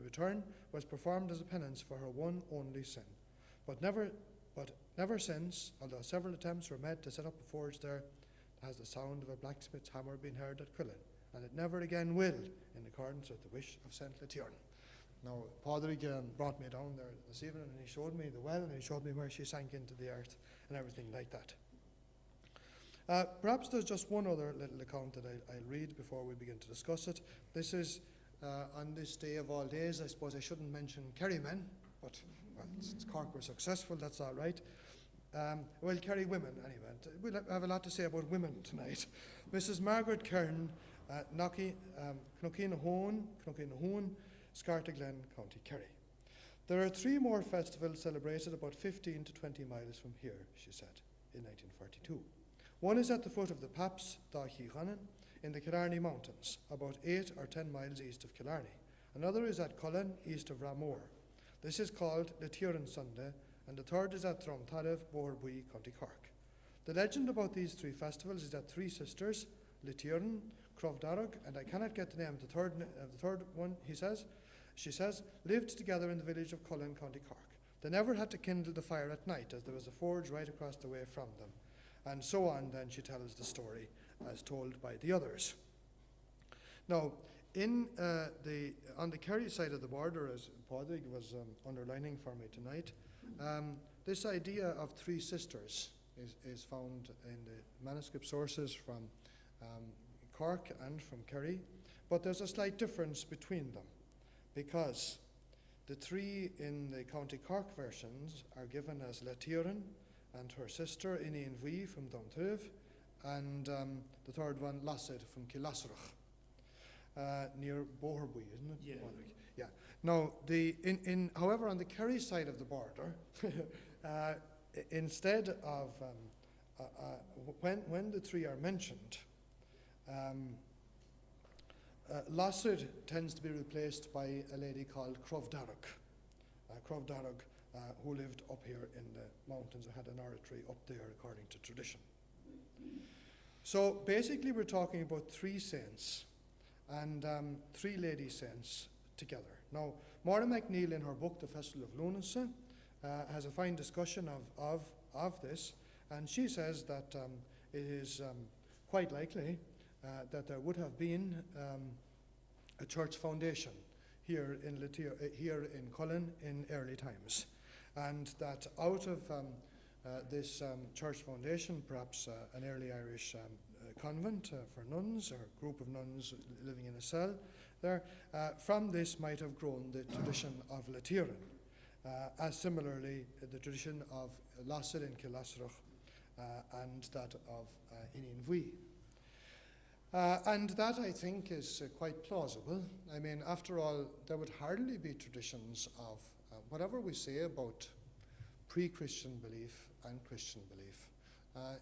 return was performed as a penance for her one only sin. But never since, although several attempts were made to set up a forge there, has the sound of a blacksmith's hammer been heard at Cullen, and it never again will, in accordance with the wish of St. Lethiern. Now, Padraig brought me down there this evening, and he showed me the well, and he showed me where she sank into the earth, and everything like that. Perhaps there's just one other little account that I'll read before we begin to discuss it. This is on this day of all days. I suppose I shouldn't mention Kerry men, but well, since Cork were successful, that's all right. Well, Kerry women, anyway. We'll have a lot to say about women tonight. Mrs. Margaret Kern, Knockinahoon, Scartaglen, County Kerry. There are 3 more festivals celebrated about 15 to 20 miles from here, she said, in 1942. One is at the foot of the Paps, Dathaí in the Killarney Mountains, about 8 or 10 miles east of Killarney. Another is at Cullen, east of Ramore. This is called Lethiern Sunday, and the third is at Dromtarev, Boherbui, County Cork. The legend about these 3 festivals is that 3 sisters, Lethiern, Crovdarug, and I cannot get the name of the third one, she says, lived together in the village of Cullen, County Cork. They never had to kindle the fire at night, as there was a forge right across the way from them. And so on, then she tells the story as told by the others. Now, on the Kerry side of the border, as Padraig was underlining for me tonight, this idea of 3 sisters is found in the manuscript sources from Cork and from Kerry, but there's a slight difference between them, because the 3 in the County Cork versions are given as Lethiern and her sister Inian Vui from Donoughamore, and the third one, Lassid from Killasrach, near Boherbui, isn't it? Yeah. Yeah. Now, however, on the Kerry side of the border, instead of when the 3 are mentioned, Lassid tends to be replaced by a lady called Crovdarug. Crovdarug, who lived up here in the mountains and had an oratory up there according to tradition. So basically we're talking about 3 saints and 3 lady saints together. Now, Maura McNeill in her book, The Festival of Lunacy, has a fine discussion of this, and she says that it is quite likely that there would have been a church foundation here in Cullen in early times, and that out of this church foundation, perhaps an early Irish convent for nuns, or a group of nuns living in a cell there, from this might have grown the tradition of Lethiern, as similarly the tradition of Lassid in Killasrach and that of Inian Vui. And that, I think, is quite plausible. I mean, after all, there would hardly be traditions of whatever we say about pre-Christian belief and Christian belief.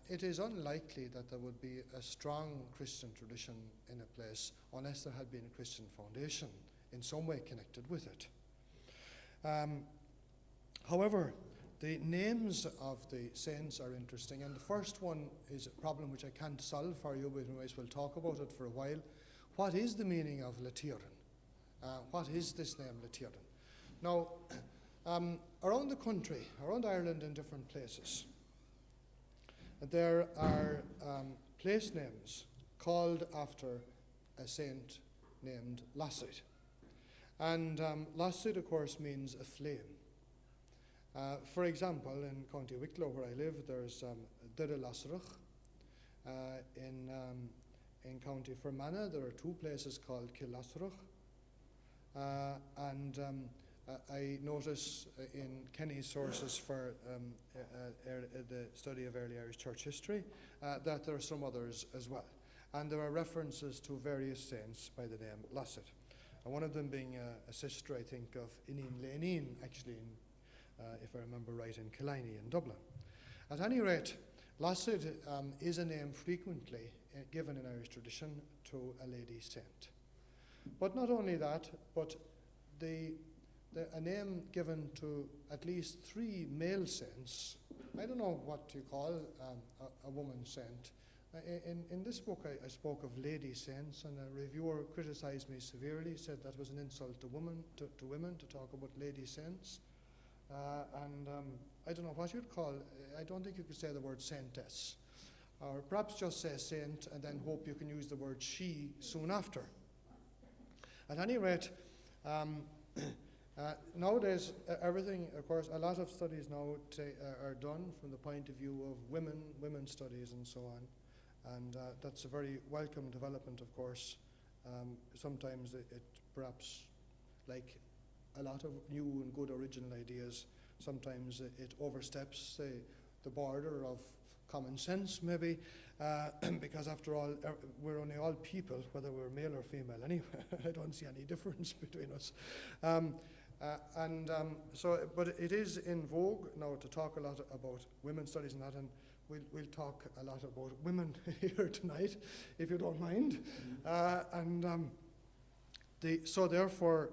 It is unlikely that there would be a strong Christian tradition in a place unless there had been a Christian foundation in some way connected with it. However, the names of the saints are interesting, and the first one is a problem which I can't solve for you, but anyways we'll talk about it for a while. What is the meaning of Lethiern? What is this name Lethiern? Now, around the country, around Ireland in different places, there are place names called after a saint named Lassid. And Lassid, of course, means a flame. For example, in County Wicklow, where I live, there's Dira Lasrach. In County Fermanagh, there are 2 places called Killasrach. And I notice in Kenny's sources for the study of early Irish church history that there are some others as well. And there are references to various saints by the name Lassid. And one of them being a sister, I think, of Inian Lenin, actually, if I remember right, in Killiney in Dublin. At any rate, Lassid is a name frequently given in Irish tradition to a lady saint. But not only that, but a name given to at least 3 male saints. I don't know what you call a woman saint. In this book, I spoke of lady saints, and a reviewer criticized me severely, said that was an insult to women to talk about lady saints. I don't know what you'd call, I don't think you could say the word saintess. or perhaps just say saint and then hope you can use the word she soon after. At any rate, nowadays, everything, of course, a lot of studies now are done from the point of view of women studies and so on. And that's a very welcome development, of course. Sometimes it perhaps, like a lot of new and good original ideas, sometimes it oversteps the border of common sense, maybe, because after all, we're only all people, whether we're male or female anyway. I don't see any difference between us. But it is in vogue now to talk a lot about women's studies and that, and we'll talk a lot about women here tonight, if you don't mind. So therefore,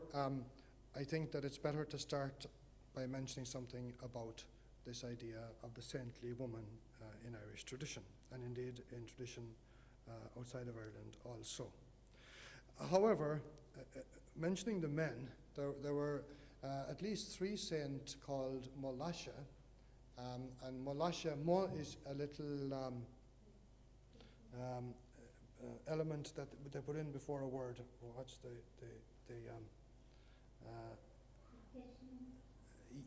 I think that it's better to start by mentioning something about this idea of the saintly woman in Irish tradition, and indeed in tradition outside of Ireland also. However, mentioning the men, there were at least 3 saints called Molasha, and Molasha, is a little element that they put in before a word. What's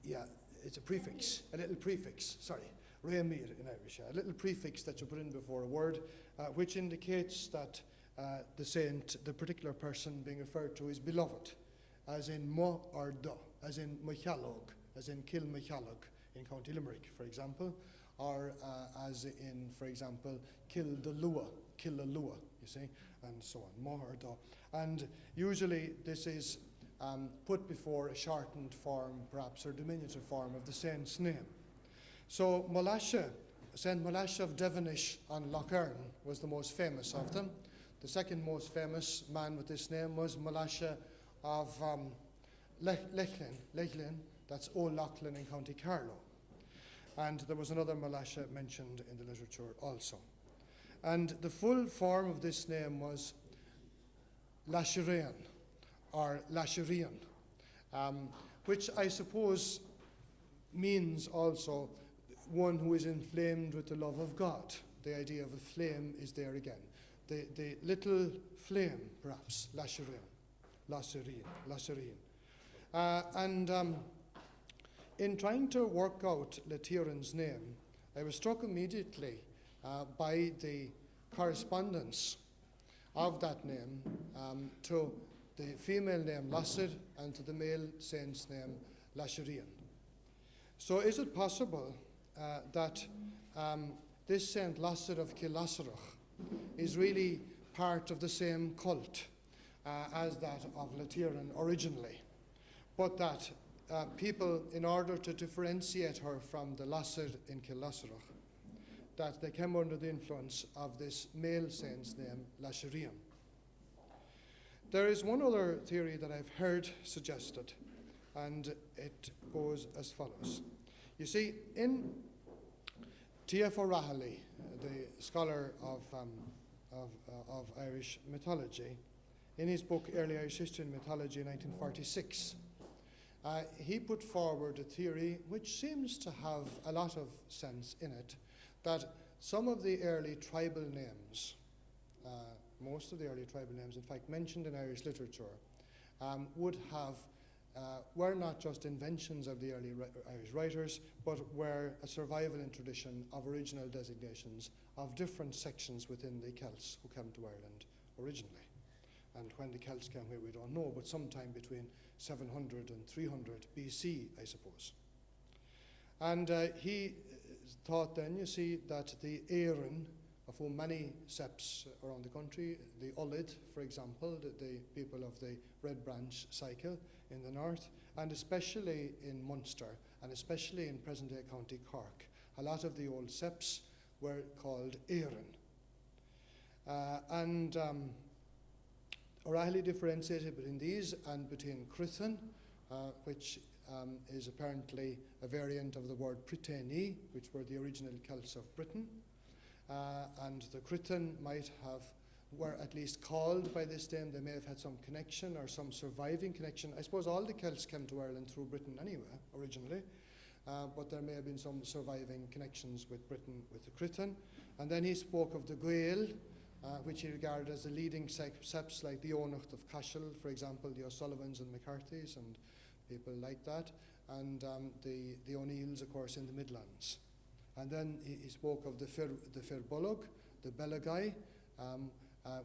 yeah, it's a prefix, a little prefix, sorry, Réamir in Irish, a little prefix that you put in before a word, which indicates that the saint, the particular person being referred to, is beloved, as in Mo or Do, as in Michalog, as in Kilmichalog in County Limerick, for example, or as in, for example, Kildalua, you see, and so on, Mo or Do. And usually this is put before a shortened form, perhaps, or diminutive form of the saint's name. So Molasha, Saint Molasha of Devonish on Lough Erne was the most famous of them. The second most famous man with this name was Molasha of Leighlin, that's Old Loughlin in County Carlow. And there was another Molasha mentioned in the literature also. And the full form of this name was Lasherean, or Lasherean, which I suppose means also one who is inflamed with the love of God. The idea of a flame is there again. The little flame, perhaps, Lasherean. In trying to work out Letieran's name, I was struck immediately by the correspondence of that name to the female name Lasser and to the male saint's name Lasherean. So is it possible that this Saint Lasser of Killasserach is really part of the same cult as that of Letieran originally, but that people, in order to differentiate her from the Lasser in Killasserach, that they came under the influence of this male saint's name, Lasherean? There is one other theory that I've heard suggested, and it goes as follows. You see, in T.F. O'Rahilly, the scholar of Irish mythology, in his book Early Irish History and Mythology in 1946, he put forward a theory which seems to have a lot of sense in it, that some of the early tribal names, most of the early tribal names, in fact, mentioned in Irish literature, were not just inventions of the early Irish writers, but were a survival in tradition of original designations of different sections within the Celts who came to Ireland originally. And when the Celts came here, we don't know, but sometime between 700 and 300 BC, I suppose. And he thought then, you see, that the Éireann, of whom many septs around the country, the Ullid, for example, the people of the Red Branch cycle in the north, and especially in Munster, and especially in present-day County Cork, a lot of the old septs were called Éireann. O'Rahilly differentiated between these and between Cruithan, which is apparently a variant of the word Prytaini, which were the original Celts of Britain. And the Cruithan were at least called by this name. They may have had some connection or some surviving connection. I suppose all the Celts came to Ireland through Britain anyway, originally, but there may have been some surviving connections with Britain with the Cruithan. And then he spoke of the Gael, which he regarded as the leading septs like the Onacht of Cashel, for example, the O'Sullivans and McCarthy's and people like that, and the O'Neills, of course, in the Midlands. And then he spoke of the Firbulloch, the Belagai,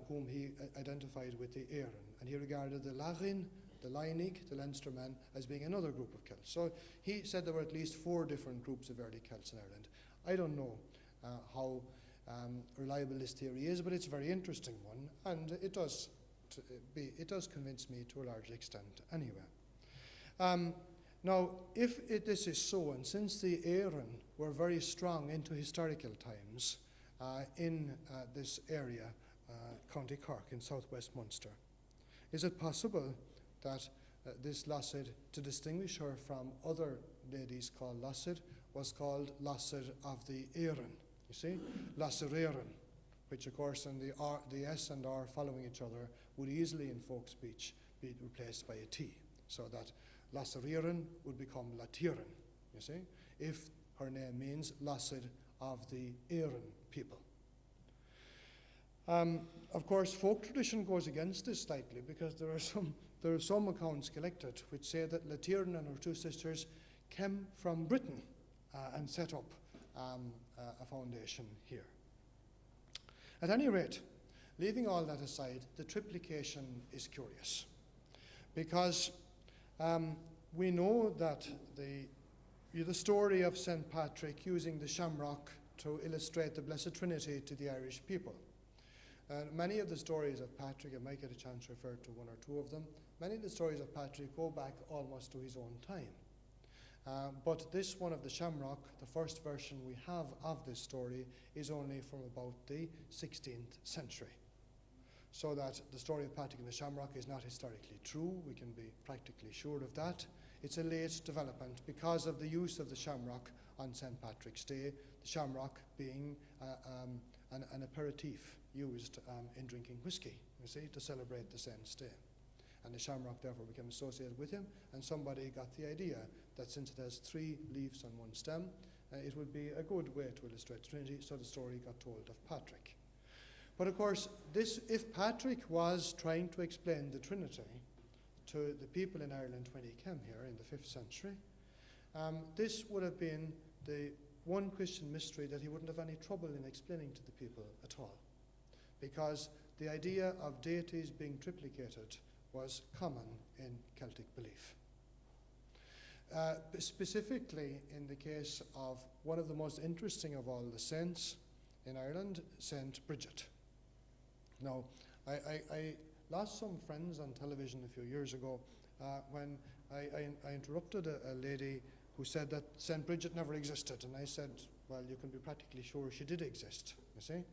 whom he identified with the Éireann. And he regarded the Laghin, the Leinig, the Leinstermen, as being another group of Celts. So he said there were at least 4 different groups of early Celts in Ireland. I don't know how reliable this theory is, but it's a very interesting one, and it does convince me to a large extent anyway. Now, if this is so, and since the Éireann were very strong into historical times in this area, County Cork in southwest Munster, is it possible that this Lassid, to distinguish her from other ladies called Lassid, was called Lassid of the Éireann? You see, Lassid Éireann, which of course in the S and R following each other would easily in folk speech be replaced by a T, so that Lassid Éireann would become Latiran, you see, if her name means Lassid of the Éireann people. Of course, folk tradition goes against this slightly, because there are some accounts collected which say that Latiran and her 2 sisters came from Britain and set up a foundation here. At any rate, leaving all that aside, the triplication is curious, because we know that the story of St. Patrick using the shamrock to illustrate the Blessed Trinity to the Irish people. Many of the stories of Patrick, I might get a chance to refer to 1 or 2 of them, many of the stories of Patrick go back almost to his own time. But this one of the shamrock, the first version we have of this story, is only from about the 16th century. So that the story of Patrick and the shamrock is not historically true. We can be practically sure of that. It's a late development because of the use of the shamrock on St. Patrick's Day, the shamrock being an aperitif used in drinking whiskey, you see, to celebrate the saint's day. And the shamrock therefore became associated with him, and somebody got the idea that since it has 3 leaves on 1 stem, it would be a good way to illustrate the Trinity, so the story got told of Patrick. But of course, if Patrick was trying to explain the Trinity to the people in Ireland when he came here in the 5th century, this would have been the one Christian mystery that he wouldn't have any trouble in explaining to the people at all, because the idea of deities being triplicated was common in Celtic belief. Specifically in the case of one of the most interesting of all the saints in Ireland, Saint Bridget. Now, I lost some friends on television a few years ago when I interrupted a lady who said that Saint Bridget never existed, and I said, well, you can be practically sure she did exist, you see.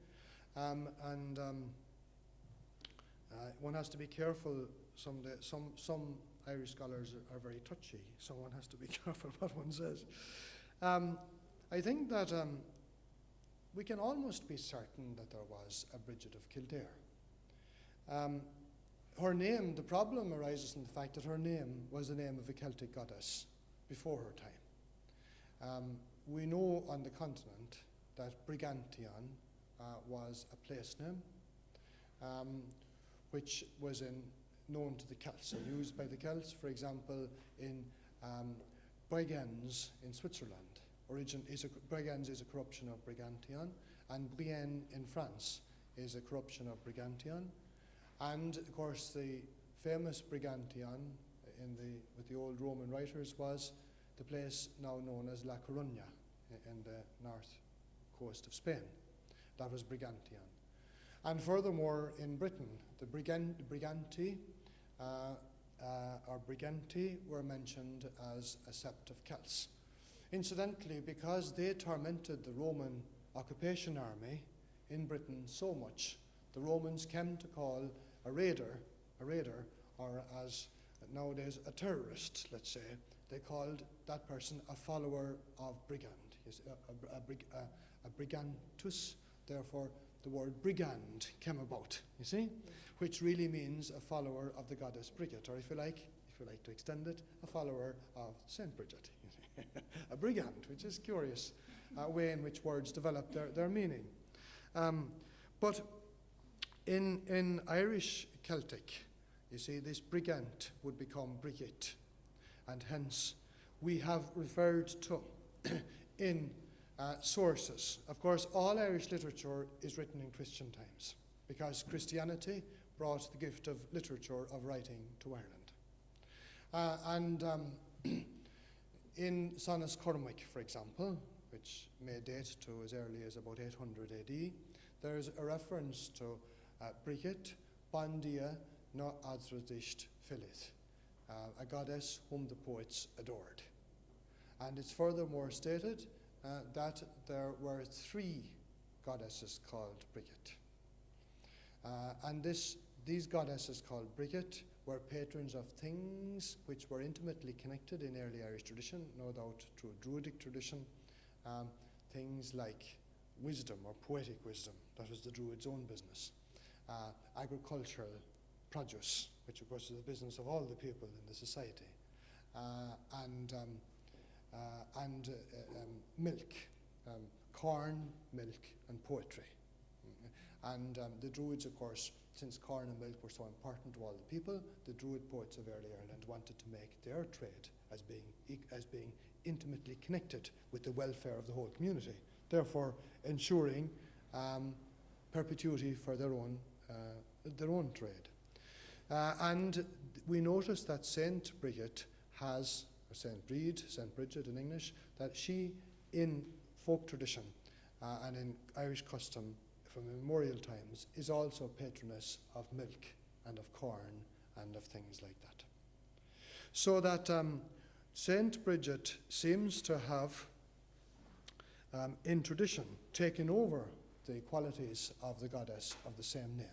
One has to be careful. Some Irish scholars are very touchy, so one has to be careful what one says. I think that we can almost be certain that there was a Bridget of Kildare. Her name, the problem arises from the fact that her name was the name of a Celtic goddess before her time. We know on the continent that Brigantion was a place name, which was known to the Celts, so used by the Celts, for example, in Bregenz in Switzerland. Bregenz is a corruption of Brigantion, and Brienne in France is a corruption of Brigantion. And of course, the famous Brigantion with the old Roman writers was the place now known as La Coruña in the north coast of Spain. That was Brigantion. And furthermore, in Britain, the Briganti or Briganti were mentioned as a sept of Celts. Incidentally, because they tormented the Roman occupation army in Britain so much, the Romans came to call a raider, or as nowadays a terrorist, let's say, they called that person a follower of Brigand, a brigantus. Therefore, the word brigand came about, you see, which really means a follower of the goddess Bridget, or if you like to extend it, a follower of Saint Bridget. A brigand, which is curious way in which words develop their meaning. But in Irish Celtic, you see, this brigant would become brigit, and hence we have referred to in sources. Of course, all Irish literature is written in Christian times, because Christianity brought the gift of literature, of writing, to Ireland. In Sonus Cormac, for example, which may date to as early as about 800 AD, there's a reference to Brigit, Bandia no Adradisht Philith, a goddess whom the poets adored. And it's furthermore stated that there were 3 goddesses called Brigit. And these goddesses called Brigit were patrons of things which were intimately connected in early Irish tradition, no doubt through Druidic tradition, things like wisdom or poetic wisdom, that was the Druids' own business, agricultural produce, which of course is the business of all the people in the society, and milk, corn, milk, and poetry. And the Druids, of course, since corn and milk were so important to all the people, the Druid poets of early Ireland wanted to make their trade as being intimately connected with the welfare of the whole community, therefore ensuring perpetuity for their own trade. And we notice that Saint Bridget has, or Saint Bridget in English, that she, in folk tradition and in Irish custom from memorial times, is also patroness of milk and of corn and of things like that. So that Saint Bridget seems to have, in tradition, taken over the qualities of the goddess of the same name.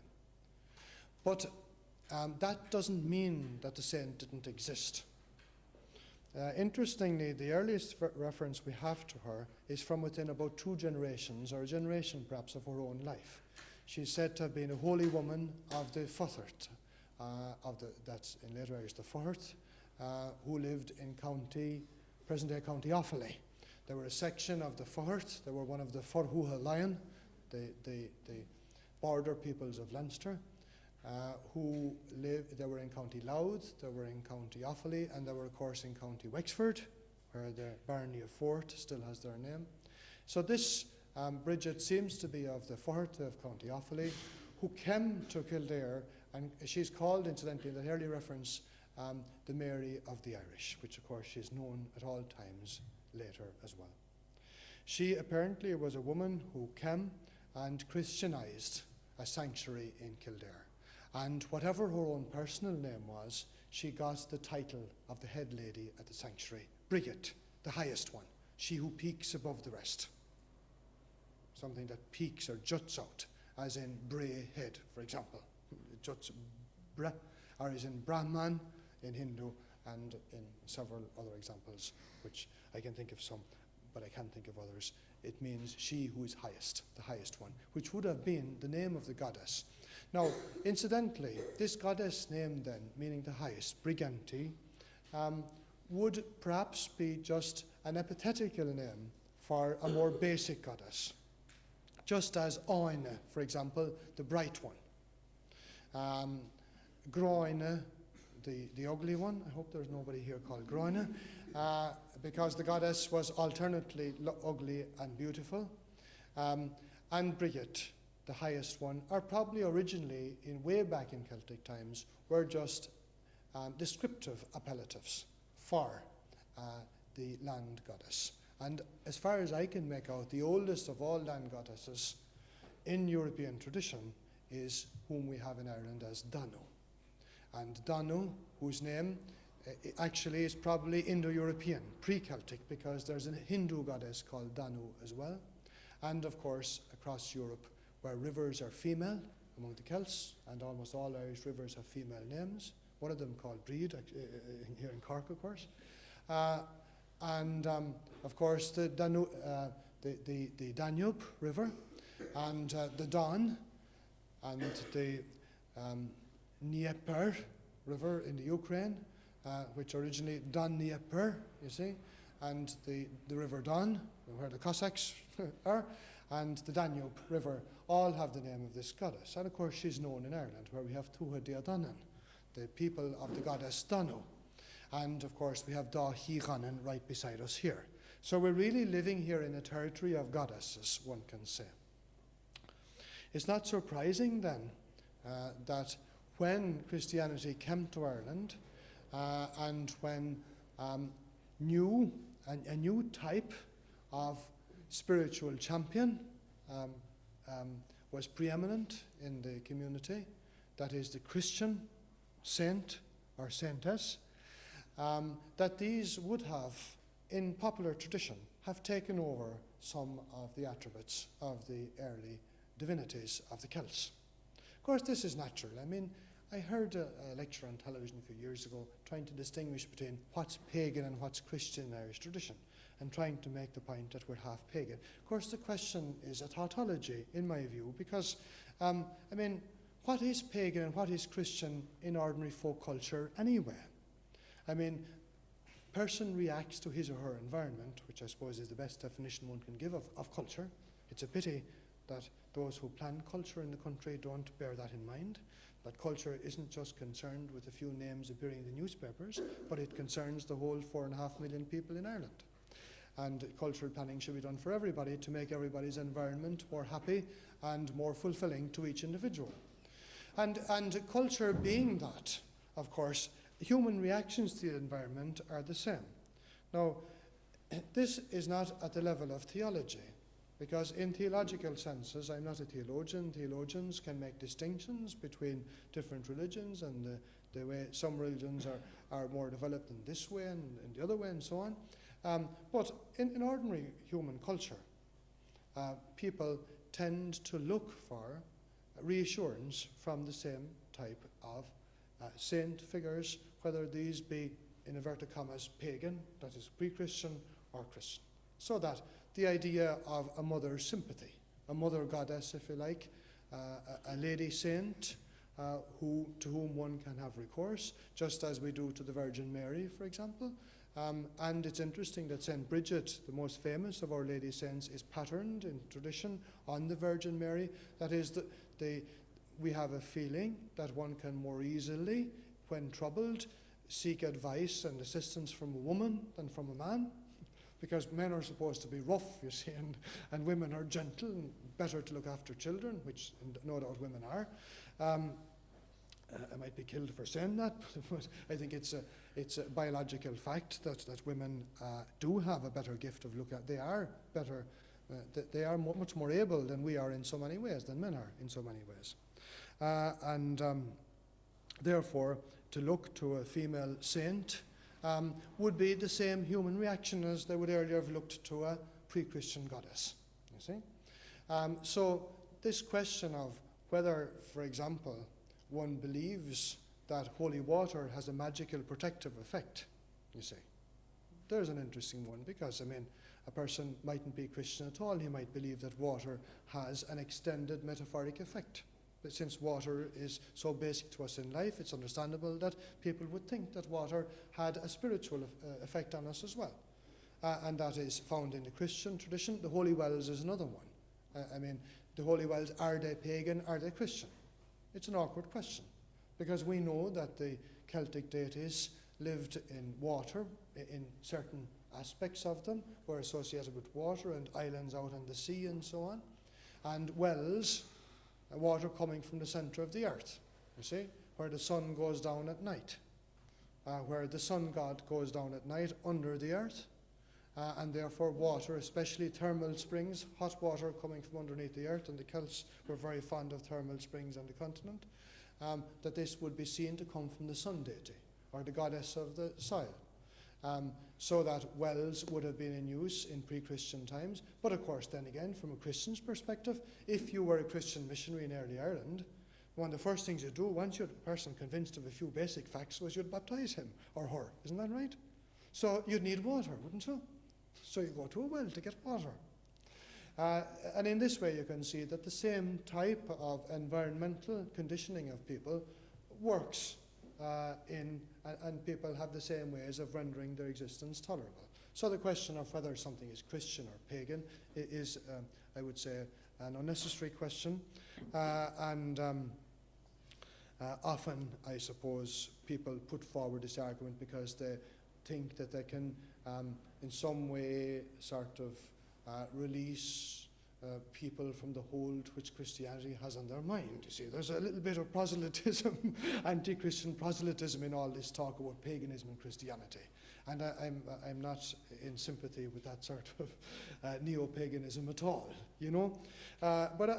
But that doesn't mean that the saint didn't exist. Interestingly, the earliest reference we have to her is from within about 2 generations, or a generation perhaps, of her own life. She's said to have been a holy woman of the Futhert, that's in later Irish the Futhert, who lived in present-day County Offaly. They were a section of the Futhert. They were one of the Hogáin, the border peoples of Leinster, who lived. They were in County Louth, they were in County Offaly, and they were, of course, in County Wexford, where the Barony of Fort still has their name. So this Bridget seems to be of the Futhert of County Offaly, who came to Kildare, and she's called, incidentally, in the early reference, the Mary of the Irish, which, of course, she's known at all times later as well. She apparently was a woman who came and Christianized a sanctuary in Kildare. And whatever her own personal name was, she got the title of the head lady at the sanctuary, Bridget, the highest one, she who peaks above the rest. Something that peaks or juts out, as in Bray head, for example. Juts Bra, or as in Brahman in Hindu, and in several other examples, which I can think of some, but I can't think of others. It means she who is highest, the highest one, which would have been the name of the goddess. Now, incidentally, this goddess name then, meaning the highest, Briganti, would perhaps be just an epithetical name for a more basic goddess, just as Oine, for example, the bright one. Groine, the ugly one. I hope there's nobody here called Groine, because the goddess was alternately ugly and beautiful. And Bridget, the highest one, are probably originally, way back in Celtic times, were just descriptive appellatives for the land goddess. And as far as I can make out, the oldest of all land goddesses in European tradition is whom we have in Ireland as Danu. And Danu, whose name actually is probably Indo-European, pre-Celtic, because there's a Hindu goddess called Danu as well. And of course, across Europe, where rivers are female among the Celts, and almost all Irish rivers have female names. One of them called Breed, here in Cork, of course. And of course, the Danube River, and the Don, and the Dnieper River in the Ukraine, which originally Don Dnieper, you see, and the River Don, where the Cossacks are, and the Danube River all have the name of this goddess. And of course she's known in Ireland, where we have Donoughamore, the people of the goddess Donough. And of course we have Dathaí right beside us here. So we're really living here in a territory of goddesses, one can say. It's not surprising then that when Christianity came to Ireland and when a new type of spiritual champion was preeminent in the community, that is the Christian saint or saintess, that these would have, in popular tradition, have taken over some of the attributes of the early divinities of the Celts. Of course, this is natural. I mean, I heard a lecture on television a few years ago trying to distinguish between what's pagan and what's Christian in Irish tradition, and trying to make the point that we're half pagan. Of course, the question is a tautology, in my view, because, I mean, what is pagan and what is Christian in ordinary folk culture anyway? I mean, person reacts to his or her environment, which I suppose is the best definition one can give of culture. It's a pity that those who plan culture in the country don't bear that in mind, that culture isn't just concerned with a few names appearing in the newspapers, but it concerns the whole 4.5 million people in Ireland. And cultural planning should be done for everybody to make everybody's environment more happy and more fulfilling to each individual. And culture being that, of course, human reactions to the environment are the same. Now, this is not at the level of theology, because in theological senses, I'm not a theologian. Theologians can make distinctions between different religions and the way some religions are more developed in this way and in the other way and so on. But in ordinary human culture, people tend to look for reassurance from the same type of saint figures, whether these be, in inverted commas, pagan, that is pre-Christian, or Christian. So that the idea of a mother sympathy, a mother goddess, if you like, a lady saint to whom one can have recourse, just as we do to the Virgin Mary, for example. And it's interesting that St. Bridget, the most famous of Our Lady saints, is patterned in tradition on the Virgin Mary. That is, we have a feeling that one can more easily, when troubled, seek advice and assistance from a woman than from a man, because men are supposed to be rough, you see, and women are gentle and better to look after children, which no doubt women are. I might be killed for saying that, but I think it's a biological fact that women do have a better gift of look at. They are better, they are much more able than we are in so many ways, than men are in so many ways. Therefore, to look to a female saint would be the same human reaction as they would earlier have looked to a pre-Christian goddess, you see. So this question of whether, for example, one believes that holy water has a magical protective effect, you see. There's an interesting one, because, I mean, a person mightn't be Christian at all. He might believe that water has an extended metaphoric effect. But since water is so basic to us in life, it's understandable that people would think that water had a spiritual effect on us as well. And that is found in the Christian tradition. The holy wells is another one. I mean, the holy wells, are they pagan, are they Christian? It's an awkward question, because we know that the Celtic deities lived in water, in certain aspects of them were associated with water, and islands out on the sea and so on. And wells, water coming from the centre of the earth, you see, where the sun goes down at night, where the sun god goes down at night under the earth, and therefore water, especially thermal springs, hot water coming from underneath the earth, and the Celts were very fond of thermal springs on the continent, that this would be seen to come from the sun deity, or the goddess of the soil. So that wells would have been in use in pre-Christian times. But of course, then again, from a Christian's perspective, if you were a Christian missionary in early Ireland, one of the first things you do, once you're a person convinced of a few basic facts, was you'd baptize him or her. Isn't that right? So you'd need water, wouldn't you? So you go to a well to get water. And in this way, you can see that the same type of environmental conditioning of people works and people have the same ways of rendering their existence tolerable. So the question of whether something is Christian or pagan is, I would say, an unnecessary question. Often, I suppose, people put forward this argument because they think that they can, in some way, sort of release people from the hold which Christianity has on their mind. You see, there's a little bit of proselytism, anti-Christian proselytism in all this talk about paganism and Christianity. And I'm not in sympathy with that sort of neo-paganism at all, you know. But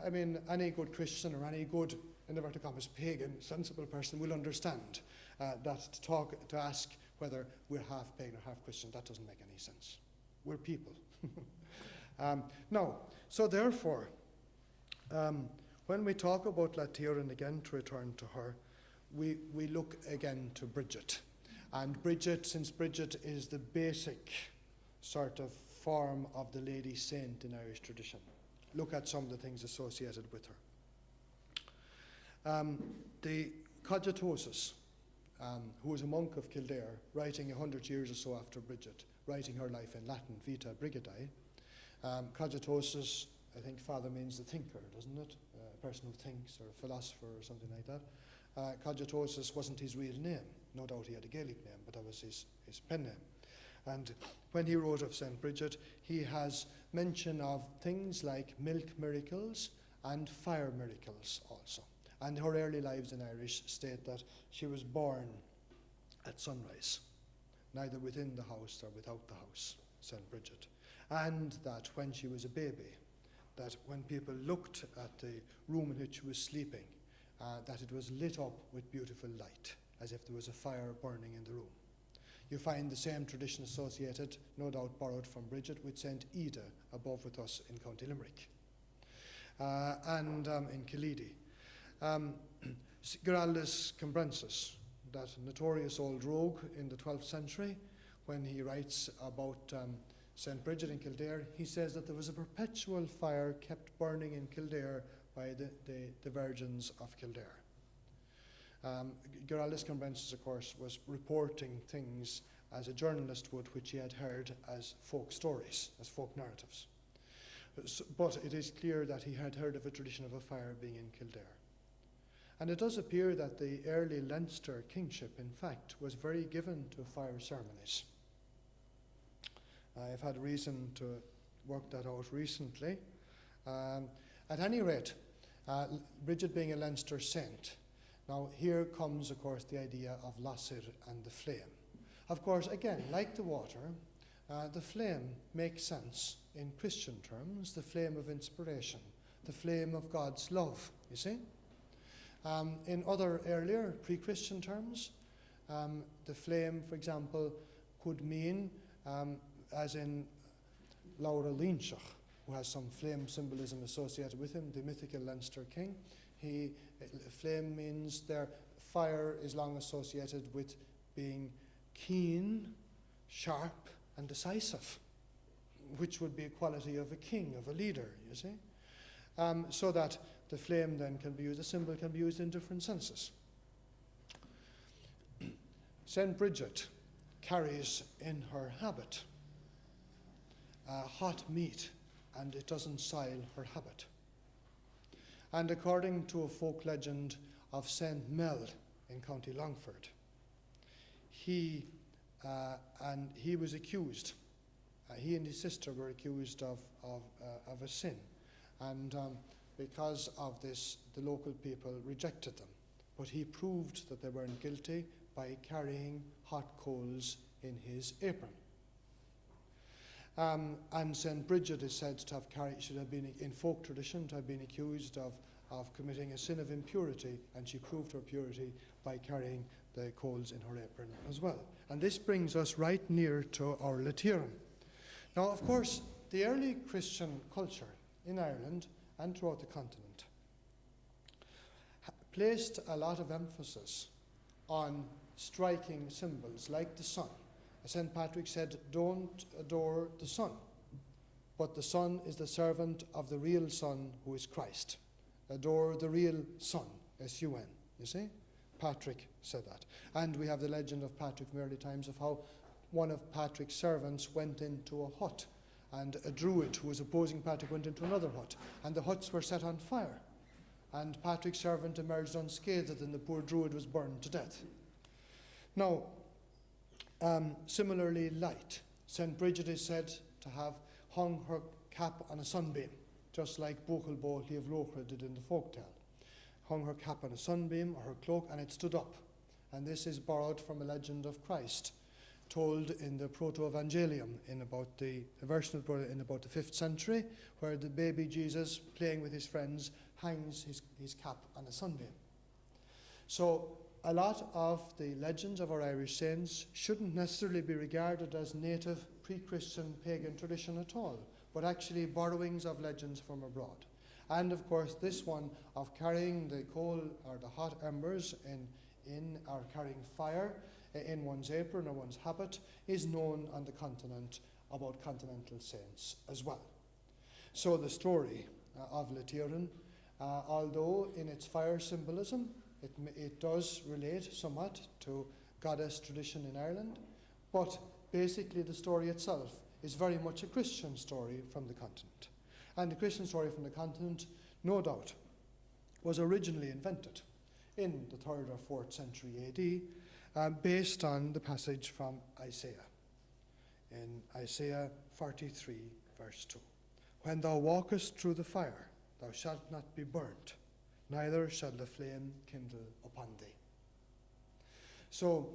I mean, any good Christian or any good, in inverted commas, pagan, sensible person will understand that to ask whether we're half pagan or half Christian, that doesn't make any sense. We're people. Now, so therefore, when we talk about Latir, and again to return to her, we look again to Bridget. And Bridget, since Bridget is the basic sort of form of the lady saint in Irish tradition, look at some of the things associated with her. The Cogitosus, who was a monk of Kildare, writing 100 years or so after Bridget, writing her life in Latin, Vita Brigidae. Cogitosus, I think father means the thinker, doesn't it? A person who thinks, or a philosopher, or something like that. Cogitosus wasn't his real name. No doubt he had a Gaelic name, but that was his pen name. And when he wrote of St. Bridget, he has mention of things like milk miracles and fire miracles also. And her early lives in Irish state that she was born at sunrise, neither within the house or without the house, St. Bridget. And that when she was a baby, that when people looked at the room in which she was sleeping, that it was lit up with beautiful light, as if there was a fire burning in the room. You find the same tradition associated, no doubt borrowed from Bridget, with St. Ida above with us in County Limerick, and in Killeedy. Giraldus Cambrensis, that notorious old rogue in the 12th century, when he writes about St. Bridget in Kildare, he says that there was a perpetual fire kept burning in Kildare by the virgins of Kildare. Giraldus Cambrensis, of course, was reporting things as a journalist would, which he had heard as folk stories, as folk narratives. But it is clear that he had heard of a tradition of a fire being in Kildare. And it does appear that the early Leinster kingship, in fact, was very given to fire ceremonies. I've had reason to work that out recently. At any rate, Bridget being a Leinster saint, now here comes, of course, the idea of Lasir and the flame. Of course, again, like the water, the flame makes sense in Christian terms, the flame of inspiration, the flame of God's love, you see? In other earlier pre-Christian terms, the flame, for example, could mean, as in Laura Lynchach, who has some flame symbolism associated with him, the mythical Leinster king. Flame means their fire is long associated with being keen, sharp, and decisive, which would be a quality of a king, of a leader, you see. So that the flame then can be used, the symbol can be used in different senses. St. Bridget carries in her habit hot meat, and it doesn't soil her habit. And according to a folk legend of St. Mel in County Longford, he was accused, he and his sister were accused of a sin, and because of this, the local people rejected them. But he proved that they weren't guilty by carrying hot coals in his apron. And St. Bridget is said to have should have been, in folk tradition, to have been accused of committing a sin of impurity, and she proved her purity by carrying the coals in her apron as well. And this brings us right near to our Lateran. Now, of course, the early Christian culture in Ireland and throughout the continent placed a lot of emphasis on striking symbols like the sun. St. Patrick said, "Don't adore the sun, but the sun is the servant of the real sun, who is Christ. Adore the real sun, S-U-N, you see? Patrick said that. And we have the legend of Patrick from early times of how one of Patrick's servants went into a hut, and a druid who was opposing Patrick went into another hut, and the huts were set on fire. And Patrick's servant emerged unscathed, and the poor druid was burned to death. Now, similarly, light. St. Bridget is said to have hung her cap on a sunbeam, just like Buchel Bo Líomh Lochra did in the folktale. Hung her cap on a sunbeam or her cloak, and it stood up. And this is borrowed from a legend of Christ, told in the Proto-Evangelium, in about the version of in about the 5th century, where the baby Jesus, playing with his friends, hangs his cap on a sunbeam. So a lot of the legends of our Irish saints shouldn't necessarily be regarded as native pre-Christian pagan tradition at all, but actually borrowings of legends from abroad. And of course, this one of carrying the coal or the hot embers or carrying fire in one's apron or one's habit is known on the continent about continental saints as well. So the story of Lethiran, although in its fire symbolism, it does relate somewhat to goddess tradition in Ireland, but basically the story itself is very much a Christian story from the continent. And the Christian story from the continent, no doubt, was originally invented in the 3rd or 4th century AD, based on the passage from Isaiah. In Isaiah 43, verse 2. When thou walkest through the fire, thou shalt not be burnt, neither shall the flame kindle upon thee. So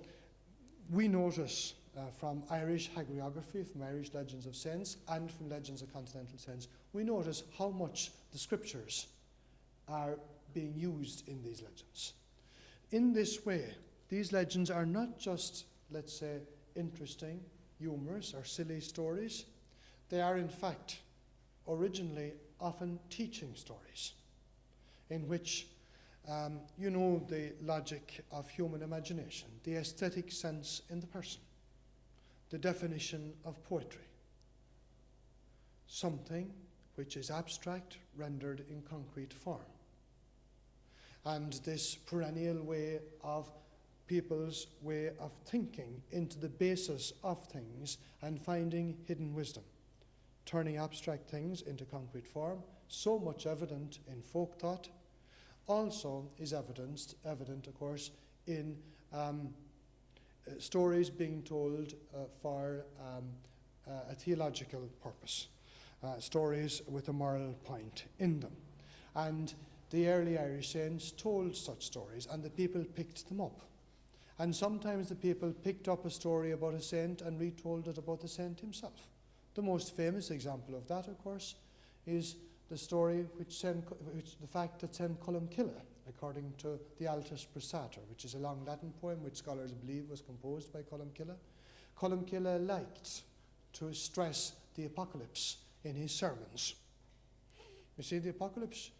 we notice from Irish hagiography, from Irish legends of saints, and from legends of continental saints, we notice how much the scriptures are being used in these legends. In this way, these legends are not just, let's say, interesting, humorous, or silly stories. They are, in fact, originally often teaching stories, in which the logic of human imagination, the aesthetic sense in the person, the definition of poetry, something which is abstract rendered in concrete form. And this perennial way of people's way of thinking into the basis of things and finding hidden wisdom, turning abstract things into concrete form, so much evident in folk thought, also is evident, of course, in stories being told for a theological purpose, stories with a moral point in them. And the early Irish saints told such stories, and the people picked them up. And sometimes the people picked up a story about a saint and retold it about the saint himself. The most famous example of that, of course, is the story the fact that St. Cullen, according to the Altus Praesator, which is a long Latin poem which scholars believe was composed by Cullen liked to stress the apocalypse in his sermons. You see, the apocalypse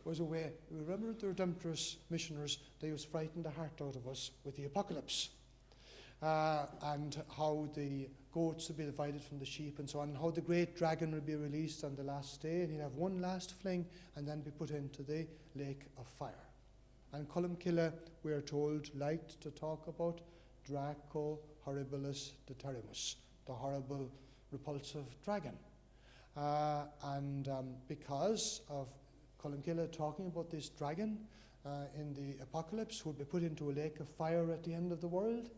was a way, remember the Redemptorist missioners, they used to frighten the heart out of us with the apocalypse. And how the goats would be divided from the sheep and so on, and how the great dragon would be released on the last day, and he'd have one last fling and then be put into the lake of fire. And Cullen, we are told, liked to talk about Draco horribilis deterrimus, the horrible, repulsive dragon. Because of Cullen talking about this dragon in the apocalypse, who would be put into a lake of fire at the end of the world,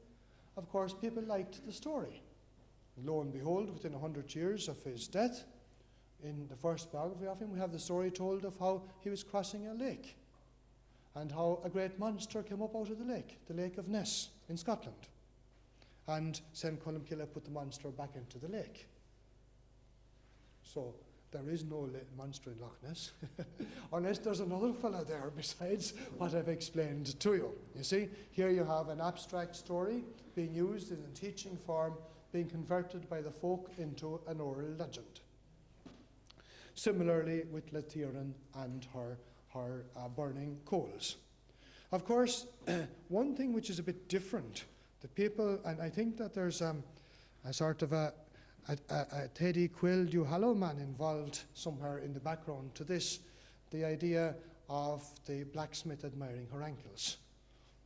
of course, people liked the story. Lo and behold, within 100 years of his death, in the first biography of him, we have the story told of how he was crossing a lake and how a great monster came up out of the Lake of Ness in Scotland. And St. Cullen put the monster back into the lake. So there is no monster in Loch Ness, unless there's another fella there besides what I've explained to you. You see, here you have an abstract story being used in a teaching form, being converted by the folk into an oral legend. Similarly with Lethiran and her burning coals. Of course, one thing which is a bit different, the people, and I think that there's a sort of a Teddy Quill Duhallow man involved somewhere in the background to this, the idea of the blacksmith admiring her ankles.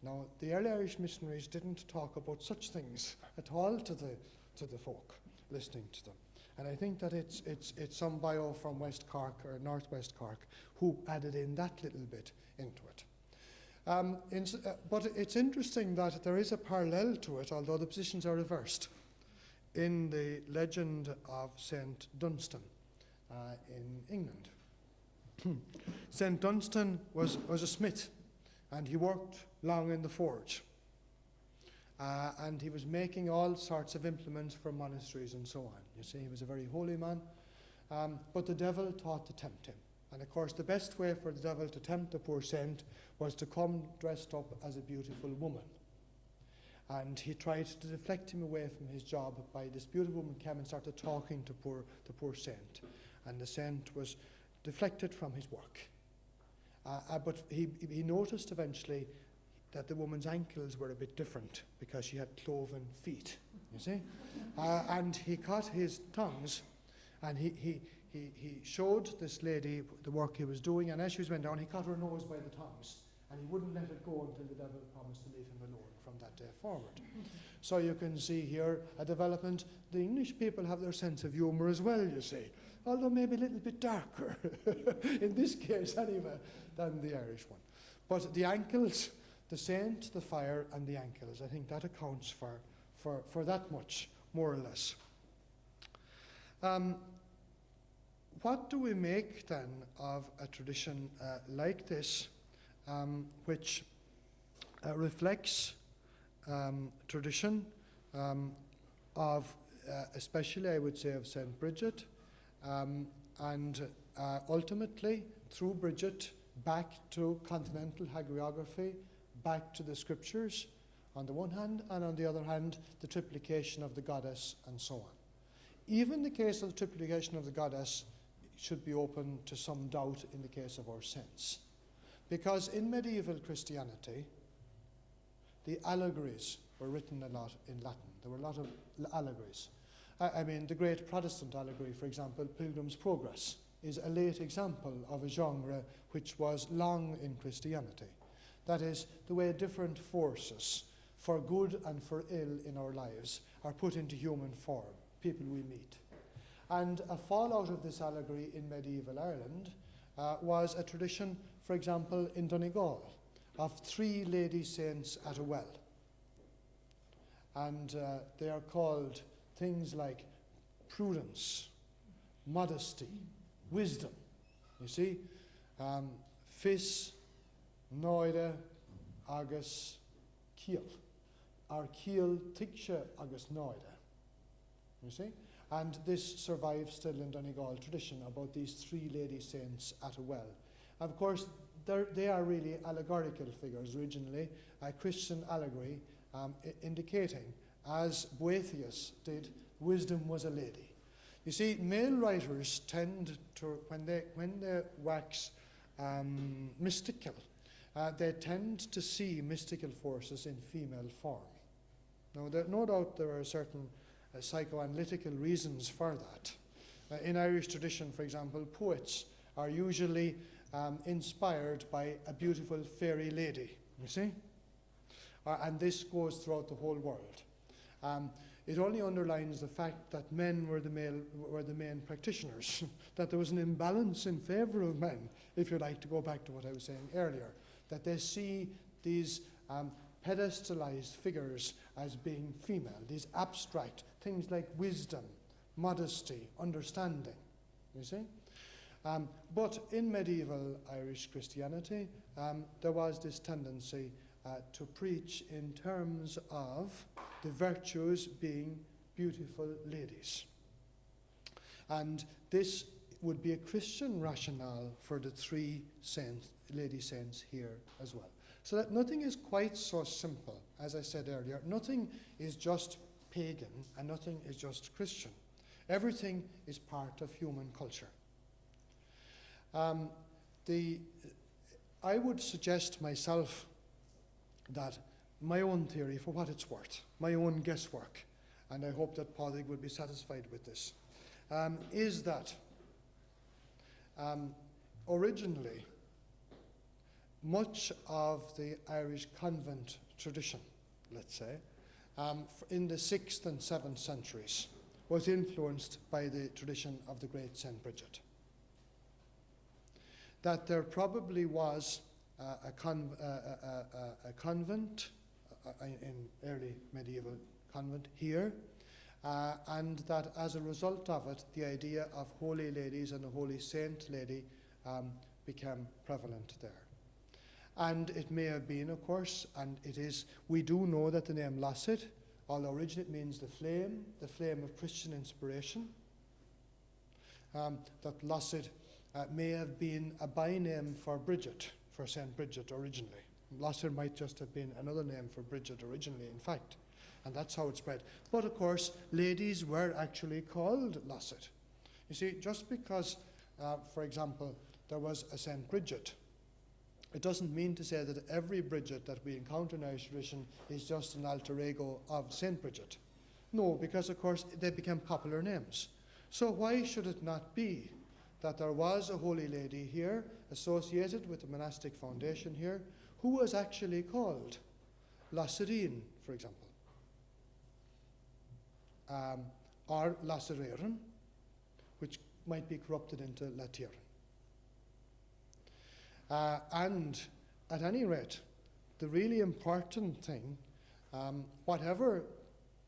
Now, the early Irish missionaries didn't talk about such things at all to the folk listening to them. And I think that it's some bio from West Cork or Northwest Cork who added in that little bit into it. But it's interesting that there is a parallel to it, although the positions are reversed, in the legend of St. Dunstan in England. St. Dunstan was a smith, and he worked long in the forge. And he was making all sorts of implements for monasteries and so on. You see, he was a very holy man, but the devil thought to tempt him. And of course, the best way for the devil to tempt the poor saint was to come dressed up as a beautiful woman. And he tried to deflect him away from his job by this beautiful woman came and started talking to the poor saint. And the saint was deflected from his work. But he noticed eventually that the woman's ankles were a bit different because she had cloven feet, you see. And he cut his tongues, and he showed this lady the work he was doing, and as she went down, he cut her nose by the tongues, and he wouldn't let it go until the devil promised to leave him alone from that day forward. So you can see here a development. The English people have their sense of humour as well, you see, although maybe a little bit darker, in this case anyway, than the Irish one. But the ankles, the saint, the fire, and the ankles, I think that accounts for that much, more or less. What do we make then of a tradition like this, which reflects tradition of, especially I would say, of St. Bridget, and ultimately through Bridget back to continental hagiography, back to the scriptures on the one hand, and on the other hand the triplication of the goddess and so on. Even the case of the triplication of the goddess should be open to some doubt in the case of our saints. Because in medieval Christianity, the allegories were written a lot in Latin. There were a lot of allegories. I mean, the great Protestant allegory, for example, Pilgrim's Progress, is a late example of a genre which was long in Christianity. That is, the way different forces, for good and for ill in our lives, are put into human form, people we meet. And a fallout of this allegory in medieval Ireland was a tradition, for example, in Donegal, of 3 lady saints at a well. And they are called things like prudence, modesty, wisdom. You see, fis, noide, agus, kiel. Ar kiel tikshe agus noide. You see? And this survives still in Donegal tradition about these 3 lady saints at a well. Of course, they are really allegorical figures originally, a Christian allegory indicating, as Boethius did, wisdom was a lady. You see, male writers tend to, when they wax mystical, they tend to see mystical forces in female form. Now, no doubt there are certain psychoanalytical reasons for that. In Irish tradition, for example, poets are usually inspired by a beautiful fairy lady, you see? And this goes throughout the whole world. It only underlines the fact that men were the main practitioners, that there was an imbalance in favour of men, if you like to go back to what I was saying earlier, that they see these pedestalized figures as being female, these abstract things like wisdom, modesty, understanding, you see? But in medieval Irish Christianity, there was this tendency to preach in terms of the virtues being beautiful ladies. And this would be a Christian rationale for the 3 lady saints here as well. So that nothing is quite so simple, as I said earlier. Nothing is just pagan and nothing is just Christian. Everything is part of human culture. I would suggest myself that my own theory, for what it's worth, my own guesswork, and I hope that Padraig would be satisfied with this, is that originally much of the Irish convent tradition, let's say, in the 6th and 7th centuries was influenced by the tradition of the great St. Bridget. That there probably was a convent, in early medieval convent here, and that as a result of it, the idea of holy ladies and a holy saint lady became prevalent there. And it may have been, of course, and it is, we do know that the name Lasset, although originally it means the flame of Christian inspiration, that Lasset may have been a by-name for Bridget, for St. Bridget originally. Lasset might just have been another name for Bridget originally, in fact, and that's how it spread. But of course, ladies were actually called Lasset. You see, just because, for example, there was a St. Bridget, it doesn't mean to say that every Bridget that we encounter in Irish tradition is just an alter ego of St. Bridget. No, because of course they became popular names. So why should it not be that there was a holy lady here associated with the monastic foundation here who was actually called Lasserine, for example, or Lassererin, which might be corrupted into Latirin. And at any rate, the really important thing, whatever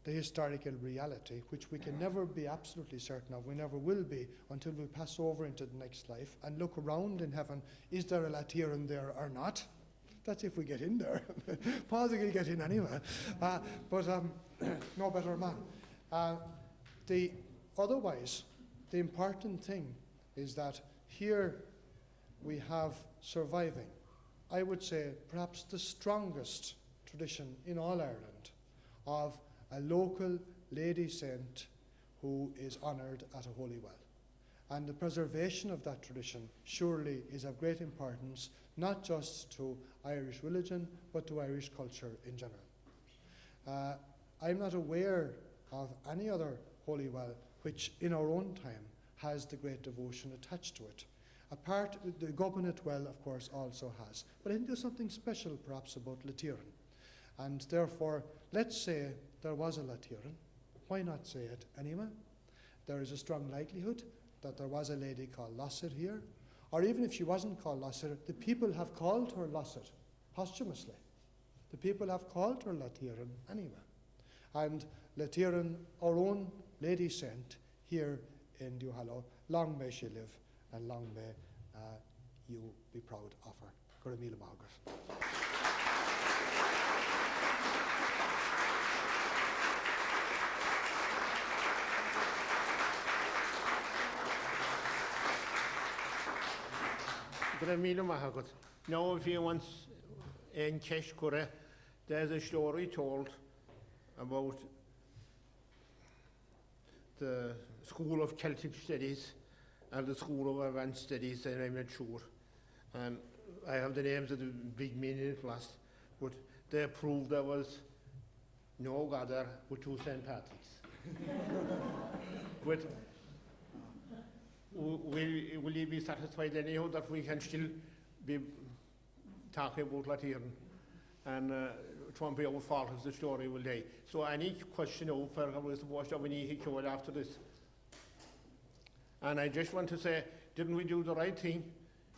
the historical reality, which we can never be absolutely certain of, we never will be until we pass over into the next life and look around in heaven, is there a Latirin there or not? That's if we get in there. Padraig will get in anyway. But no better man. Otherwise, the important thing is that here we have surviving, I would say, perhaps the strongest tradition in all Ireland of a local lady saint who is honoured at a holy well. And the preservation of that tradition surely is of great importance, not just to Irish religion, but to Irish culture in general. I'm not aware of any other holy well which in our own time has the great devotion attached to it. Apart, the Gobinet well, of course, also has. But I think there's something special, perhaps, about Latirin. And therefore, let's say there was a Latirin. Why not say it anyway? There is a strong likelihood that there was a lady called Lasset here. Or even if she wasn't called Lasset, the people have called her Lasset posthumously. The people have called her Latirin anyway. And Latirin, our own lady saint here in Duhallow, long may she live, and long may you be proud of her. Gurmila Margaret. Gurmila Margaret. Now, if you want in Keshkura, there's a story told about the School of Celtic Studies and the School of Advanced Studies, and I'm not sure. And I have the names of the big men in the class, but they proved there was no gather but two St. Patrick's. But will you be satisfied anyhow that we can still be talking about Latirin? And it won't be our fault if the story will die. So any question over was supposed to have any Hichí after this. And I just want to say, didn't we do the right thing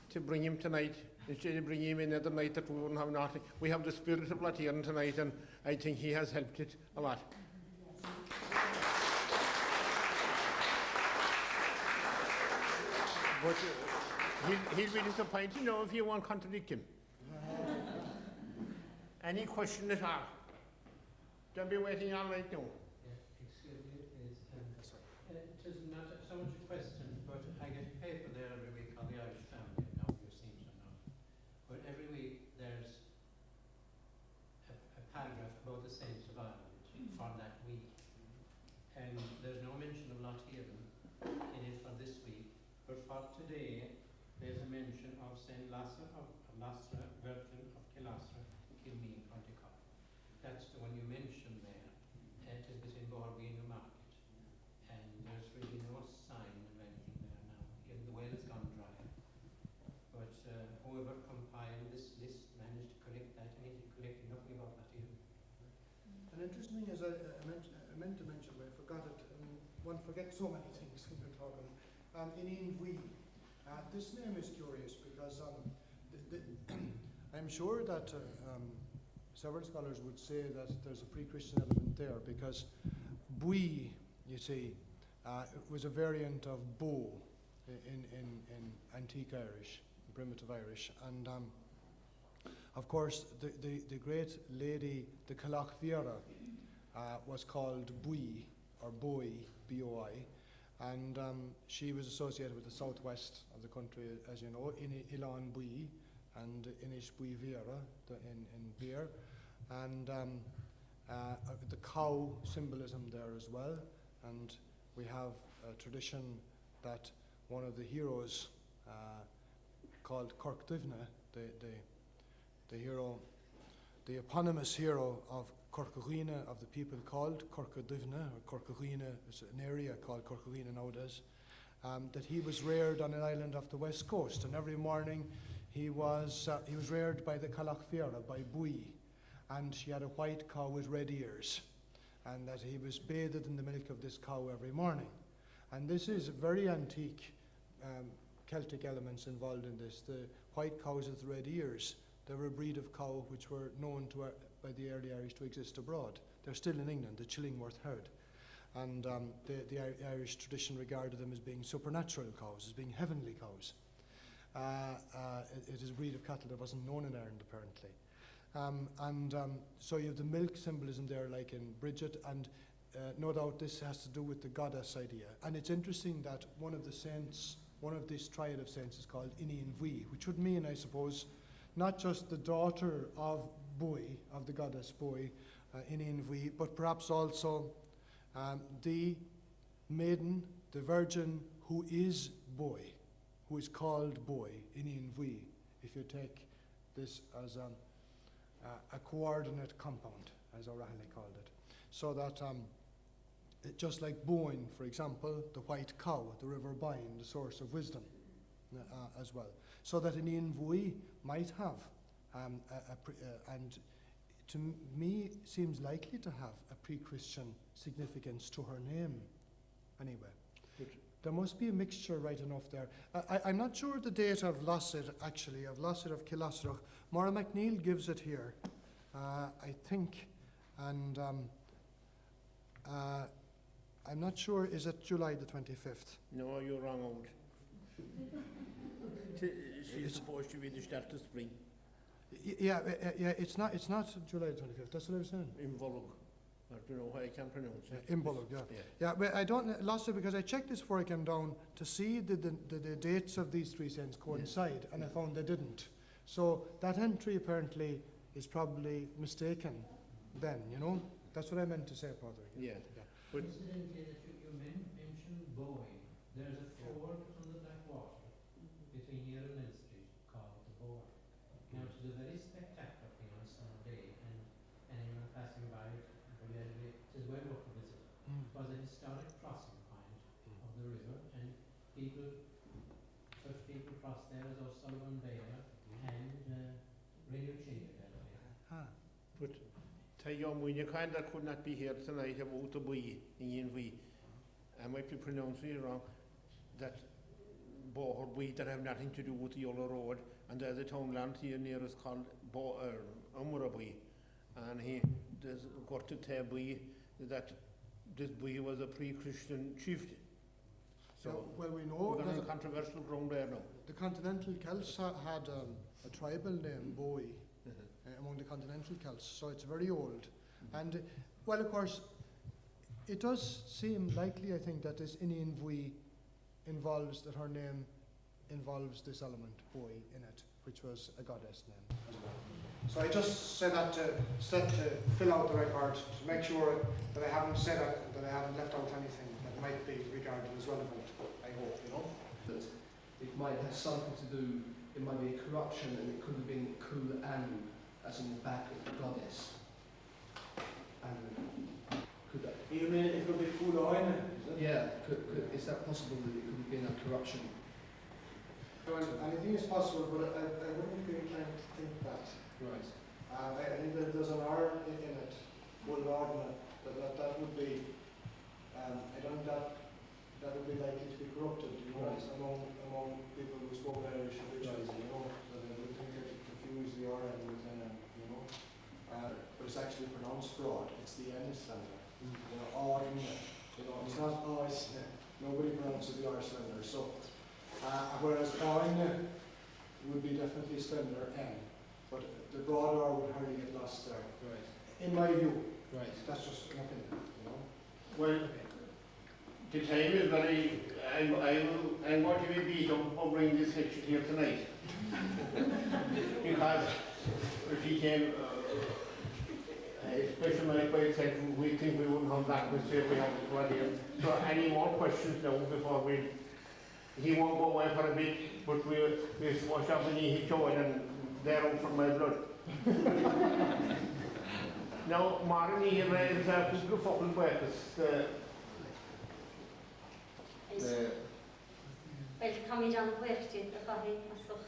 to bring him tonight instead of bringing him in another night that we wouldn't have nothing? We have the spirit of Latirin tonight, and I think he has helped it a lot. But he'll be disappointed, you know, if you won't contradict him. Any question at all? Don't be waiting all night now. Excuse me, please. It is not so much a question, but I get a paper there every week on the Irish family. Now you've seen it or not. But every week there's a paragraph about the saints of Ireland for that week. And there's no mention of Latirin in it for this week. But for today, there's a mention of St. Lasser of Lastra, Virgin of Kilastra, Kilmeen, County Cork. That's the one you mentioned there. It is between Hogáin and Market. And there's really no sign of anything there now. Even the well has gone dry. But whoever compiled this list one forgets so many things when you're talking. In Vui. This name is curious because I'm sure that several scholars would say that there's a pre-Christian element there because Bui, you see, was a variant of bow in antique Irish, primitive Irish, and of course the great lady, the Calach Fiara, was called Bui or Boi, B-O-I, and she was associated with the southwest of the country, as you know, in Ilan Bui and Inish Bui Viera in beer, and the cow symbolism there as well, and we have a tradition that one of the heroes called Corcdivna, the hero, the eponymous hero of Corcagina, of the people called Corcadivna, or Corcagina, is an area called Corcagina nowadays, that he was reared on an island off the west coast, and every morning he was reared by the Calach Fiara, by Bui, and she had a white cow with red ears, and that he was bathed in the milk of this cow every morning. And this is very antique Celtic elements involved in this. The white cows with red ears, they were a breed of cow which were known to by the early Irish to exist abroad. They're still in England, the Chillingworth herd. And the Irish tradition regarded them as being supernatural cows, as being heavenly cows. It is a breed of cattle that wasn't known in Ireland, apparently. So you have the milk symbolism there, like in Bridget, and no doubt this has to do with the goddess idea. And it's interesting that one of the saints, one of this triad of saints is called Inian Vui, which would mean, I suppose, not just the daughter of Bui, of the goddess Bui, Inian Vui, but perhaps also the maiden, the virgin who is Bui, who is called Bui, Inian Vui, if you take this as a coordinate compound, as O'Reilly called it. So that just like Boyne, for example, the white cow, the river Boyne, the source of wisdom as well. So that Inian Vui might have, and to me seems likely to have a pre-Christian significance to her name anyway. There must be a mixture right enough there. I'm not sure the date of Losset, actually, of Losset of Killasrach. Maura McNeil gives it here, I think, and I'm not sure, is it July the 25th? No, you're wrong out. She's supposed to be the start of spring. Yeah, it's not July the 25th, that's what I was saying. Imbolog. I don't know how I can pronounce it. Imbolog, yeah, but I don't, lost it because I checked this before I came down to see the dates of these three saints coincide, and I found they didn't. So that entry apparently is probably mistaken then, you know? That's what I meant to say, Padraig. Yeah. But incidentally, that you mentioned Boy. There's a ford on the Blackwater between here and Mill Street called the Boy. Now, it is a very spectacular thing on a summer day, and anyone passing by it, it is well worth a visit. It was a historic crossing point of the river, and such people crossed there as O'Sullivan Baylor and Renucci. But you kind of could not be here tonight about the Bui in Yin. I might be pronouncing it wrong. That Bohor Bui that have nothing to do with the Yola Road, and there's a townland here near us called Umura Bui, and there's got to tell Bui that this Bui was a pre-Christian chieftain. So well, we know there's a controversial ground there now. The continental Celts had a tribal name, Boi, among the continental Celts, so it's very old. And, well, of course, it does seem likely, I think, that this Inian Vui involves, that her name involves this element, Boi, in it, which was a goddess name as well. So I just said that to fill out the record, to make sure that I haven't said that I haven't left out anything that might be regarded as relevant, I hope, you know. That it might have something to do, it might be a corruption, and it could have been Kul Anu, as in the back of the goddess. Anu. Could that? You mean it could be Hogáin, is it? Yeah, is that possible that it could have been a corruption? Anything is possible, but I wouldn't be inclined to think that. Right. I think that there's an R in it, Hogáin, that would be I don't think that would be likely to be corrupted, among people who spoke Irish originally, so they would think that it confused the R end with an M, but it's actually pronounced broad. It's the N slender, R in there. It's not O, nobody pronounces the R slender. So, whereas R in there would be definitely slender N, but the broad R would hardly get lost there. Right. In my view. Right. That's just an opinion, Well, the time is very. I'm going to be beat up covering this section here tonight. Because if he came, especially like I said, we think we wouldn't come back and say we have to go here. So any more questions now before we. He won't go away for a bit, but we'll wash up and Hichí and they're out from my blood. Now, Maren hier is a couple of fucking breakfast. Well, kom je dan werkje, dat is een soort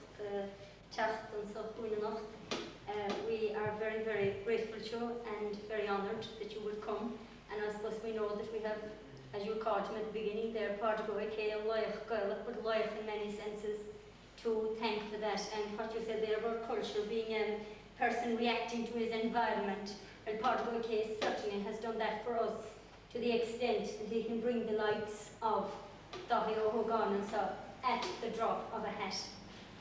tacht en zo goede nacht. We are very, very grateful to you and very honoured that you would come. And I suppose we know that we have, as you called him at the beginning, there Padraig, a loyal girl, but loyal in many senses, to thank for that. And what you said there about culture being a person reacting to his environment. Well, Padraig certainly has done that for us to the extent that he can bring the likes of Dathaí or Hogáin and so at the drop of a hat.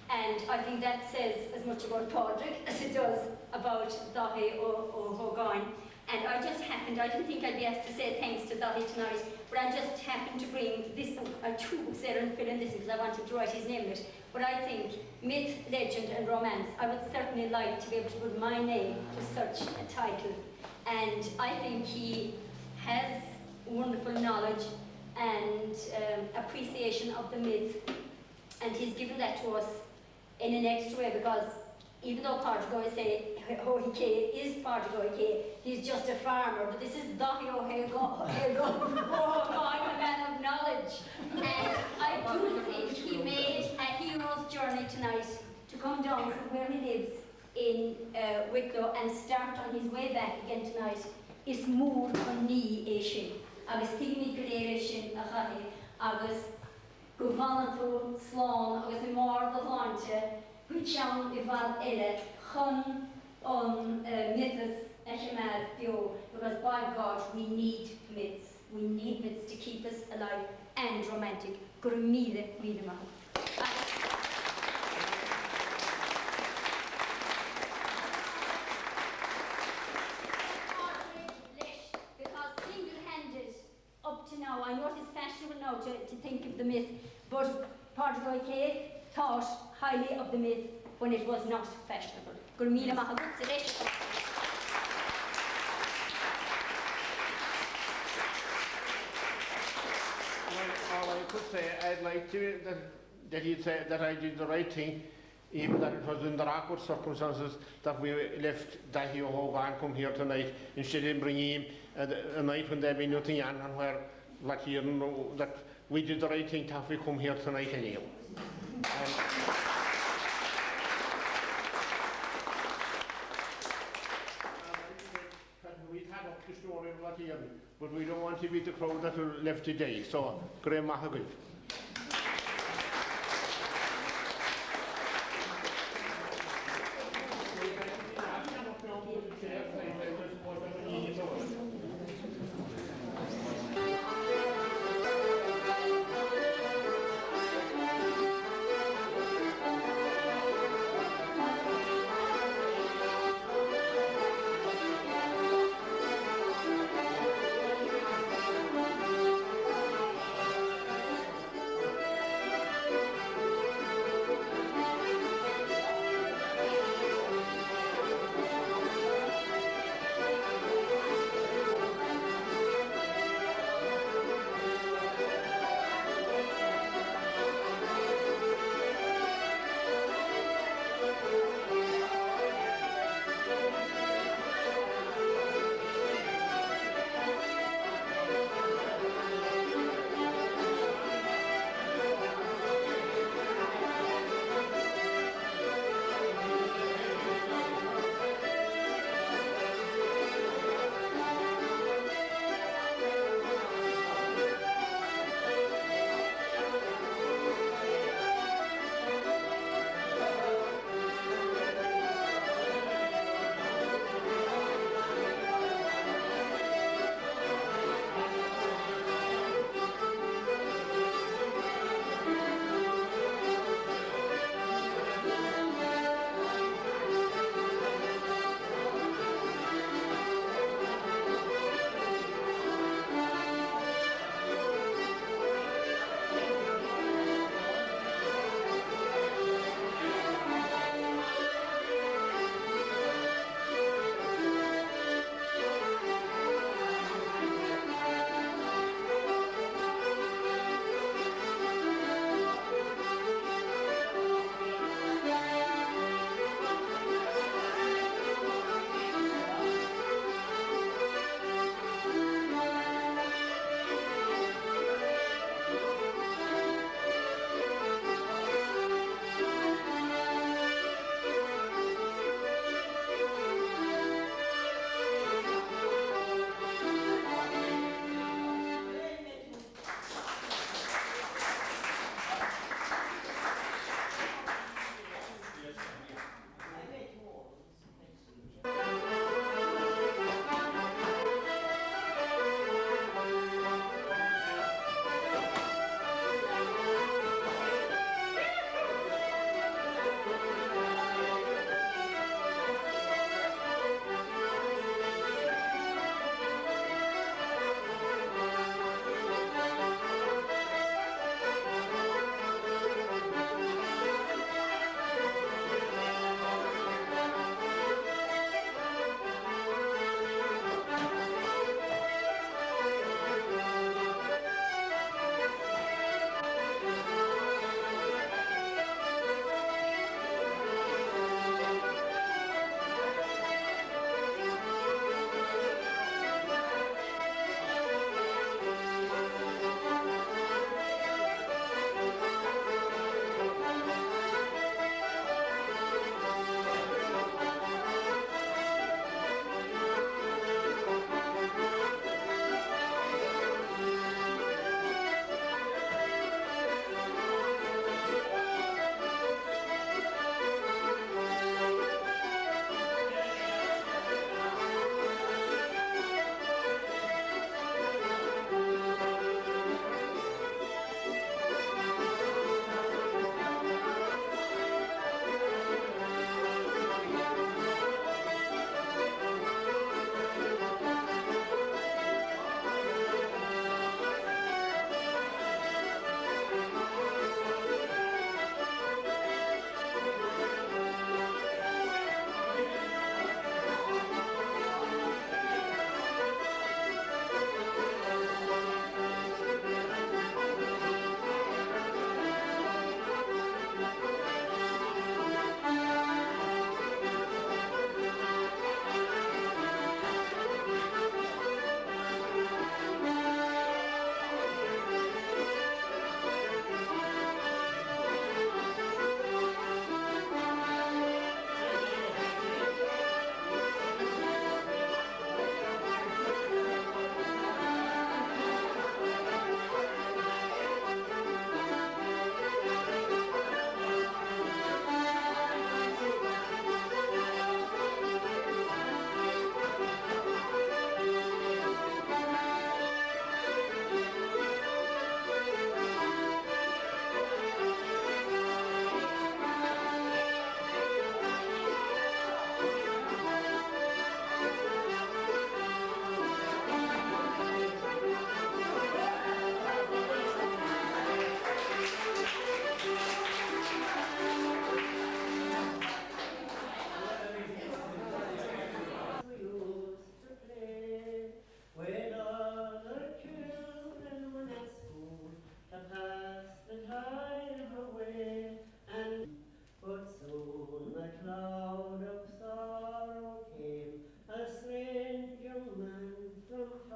And I think that says as much about Padraig as it does about Dathaí or Hogáin. And I just happened, I didn't think I'd be asked to say thanks to Dathaí tonight, but I just happened to bring this book, two books there and fill in this because I wanted to write his name in it. But I think myth, legend and romance, I would certainly like to be able to put my name to such a title. And I think he has wonderful knowledge and appreciation of the myth, and he's given that to us in an extra way because even though Padraig say Hichí is Padraig, he's just a farmer, but this is Dathaí Hogáin, a man of knowledge. And I do think he made a hero's journey tonight to come down from where he lives in Wicklow and start on his way back again tonight. Is mór an ní é sin, agus tíní go léir sin a chaithí, agus go bhhailn tú slán agus I mór do láinte, go teann I bhfad eile chun an myths mar bio, because by God we need myths. We need myths to keep us alive and romantic. Gur míle maith. Now, I know it is fashionable now to think of the myth, but Padraig thought highly of the myth when it was not fashionable. Gur míle maith agam Well, all I could say, I'd like to that he'd say that I did the right thing, even that it was in the awkward circumstances that we left Dathaí or Hogáin come here tonight instead of bringing him a night when there'd be nothing on and where like here know that we did the right thing to have we come here tonight anyhow. We'd have up the story of what here, but we don't want to be the crowd that are left today, so Graham Mahagul.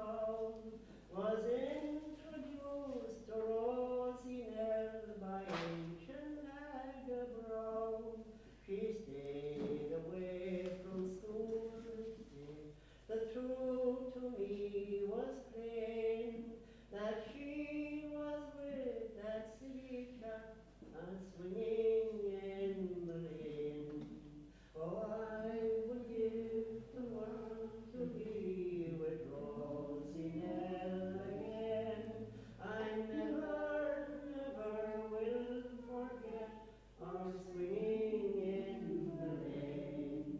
town was introduced to Rosinelle by ancient Aga Brown. She stayed away from school each day. The truth to me was plain, that she was with that silly chap and swinging in the lane. Oh, I would give the world to be with Rosinelle again. I never, never will forget our swinging in the lane.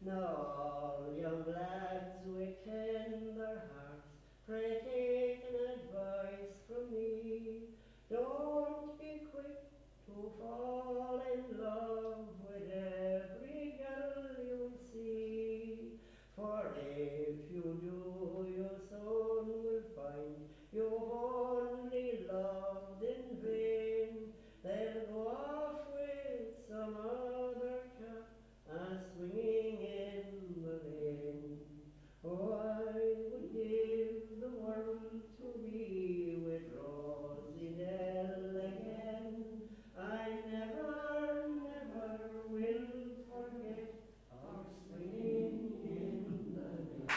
Now all young lads with tender hearts, pray take an advice from me. Don't be quick to fall in love with every girl you see. For if you do, you soon will find you've only loved in vain. They'll go off with some other chap swinging in the lane. Oh, I would give the world to be with Rosinelle again. I never, never will forget our swinging in the lane.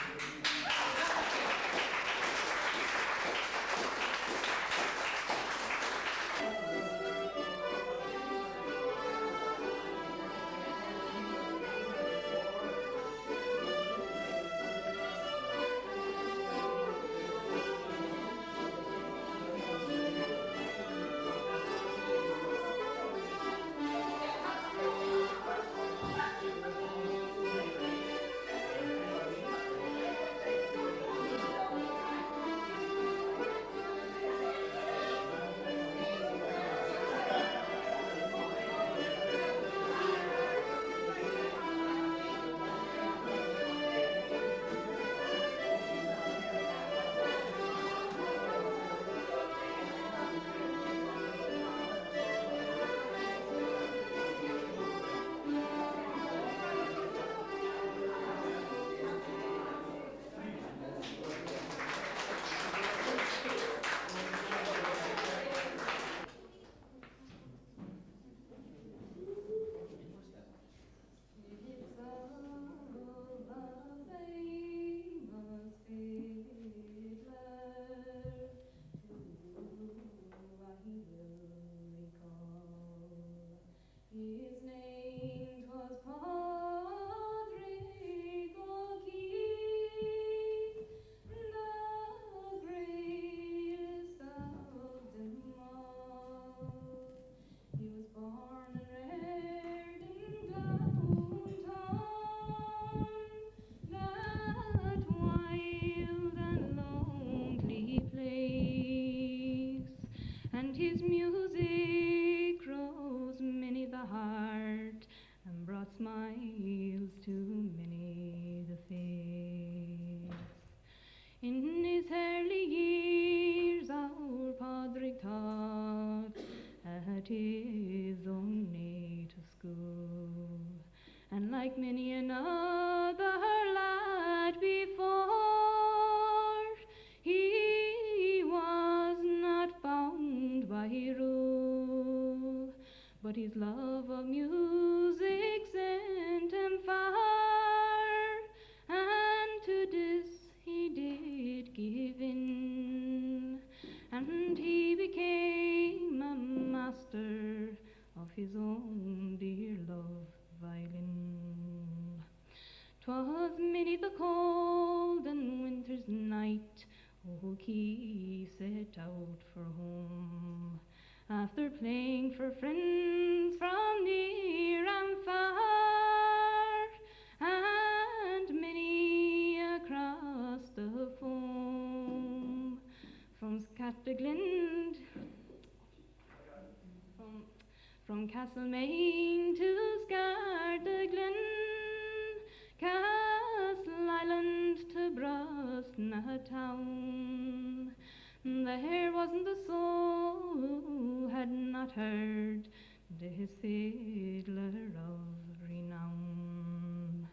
His name was Padraig the greatest of them all. He was born and reared in Downtown, that wild and lonely place, and his music rose many the heart and brought smiles to many the face. In his early years our Padraig taught at his own native school, and like many another lad before, he was not bound by rule, but his love of music sent him far, and to this he did give in, and he became a master of his own dear love violin. 'Twas many the cold and winter's night, Hichí set out for home, after playing for friends from near and far, and many across the foam, from Scatterglind, from Castlemaine to Scartaglen, Castle Island to Brosna town. There wasn't a soul who had not heard this fiddler of renown.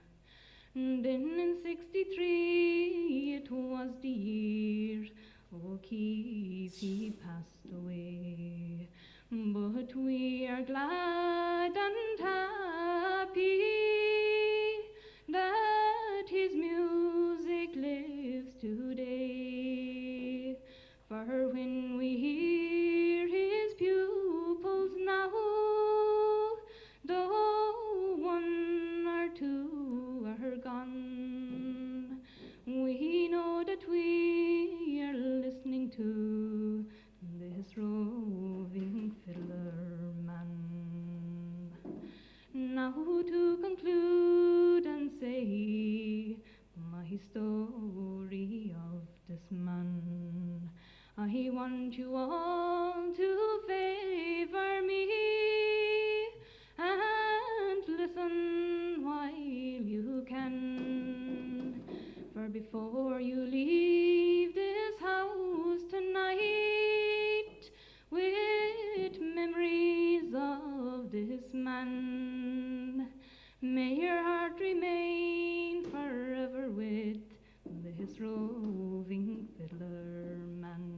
And then in 63 it was the year O'Keefe he passed away. But we are glad and happy that his music lives today. For when we hear his pupils now, though one or two are gone, we know that we are listening to this roving fiddler man. Now to conclude and say my story of this man, I want you all to favor me and listen while you can. For before you leave this house tonight with memories of this man, may your heart remain forever with this roving fiddler man.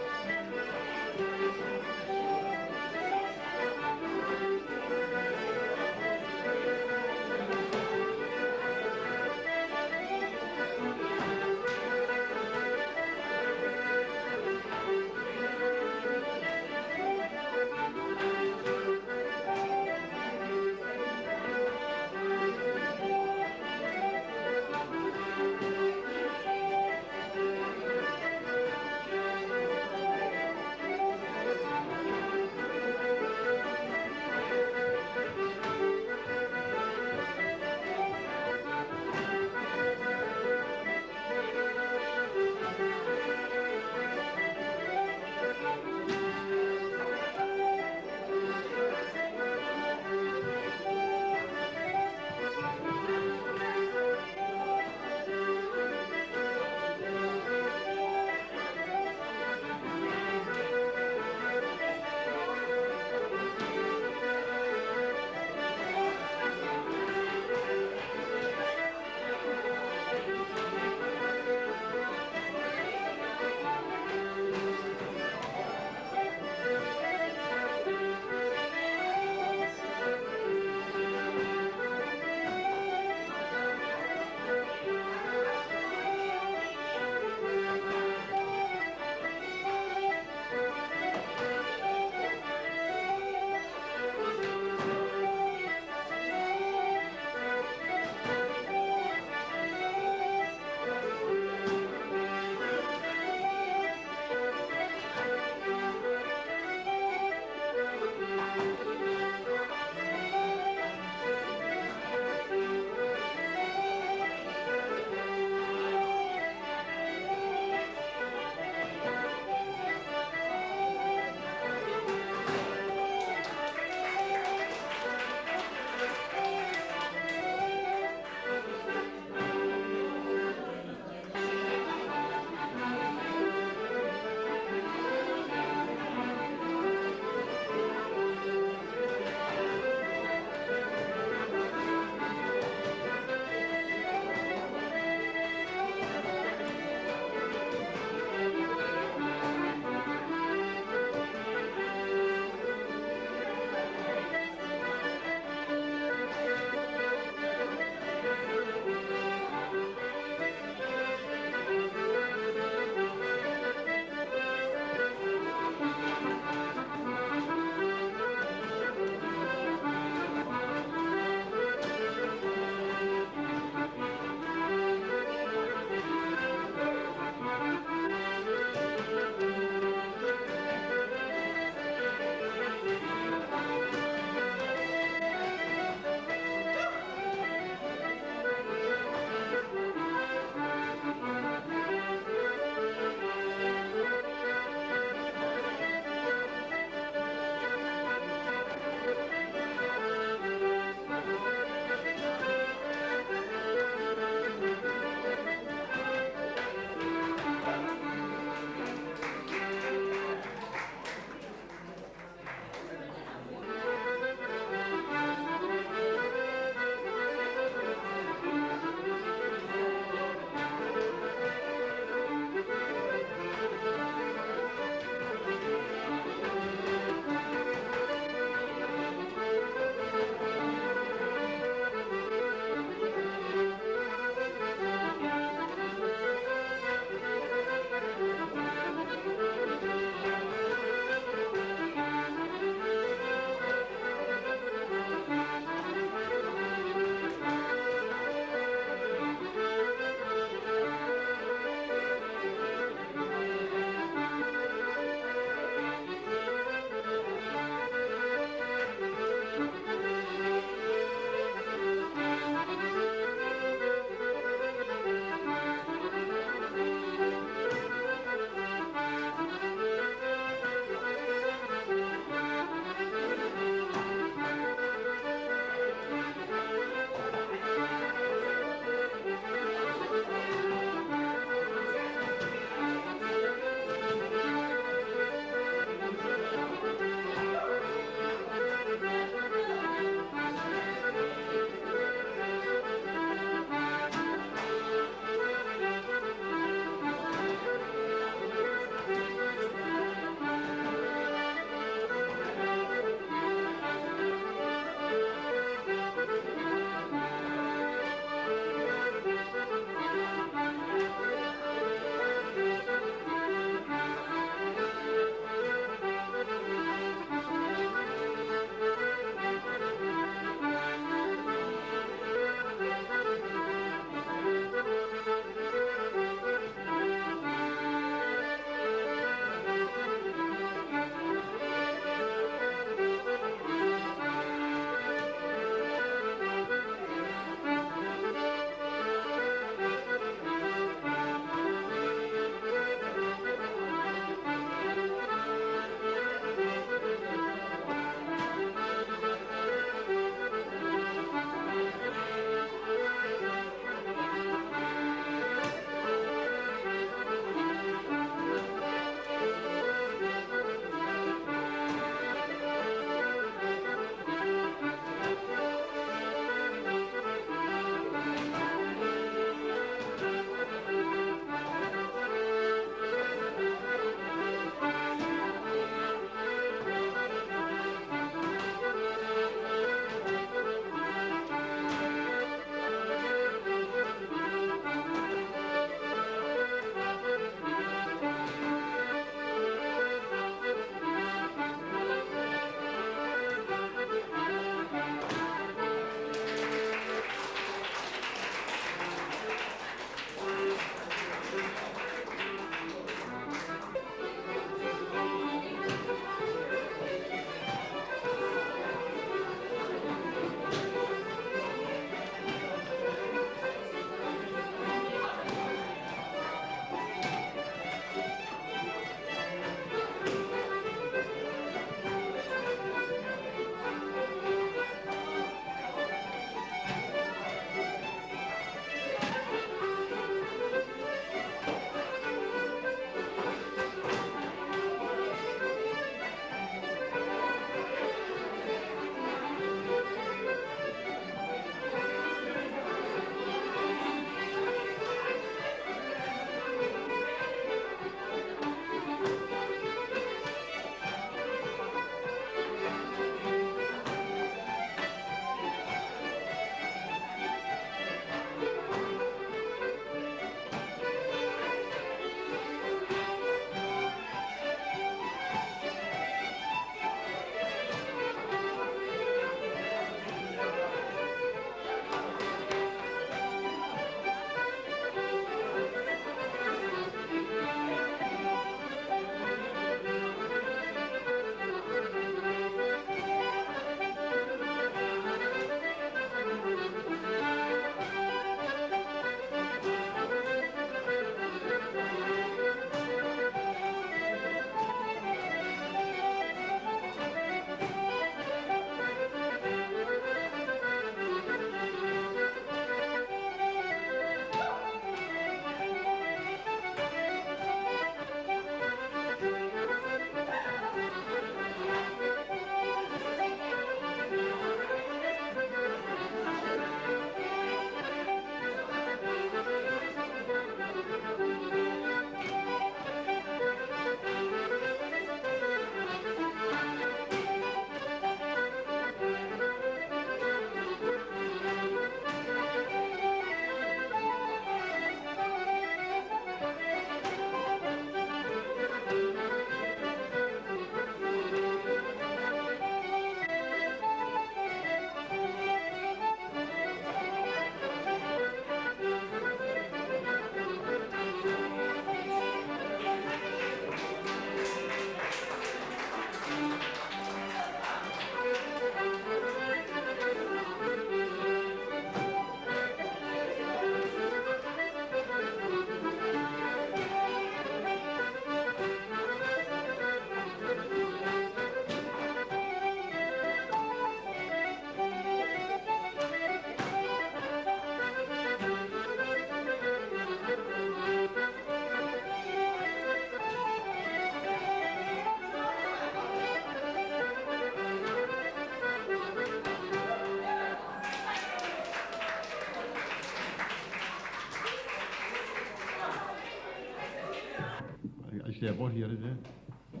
say about here, is it?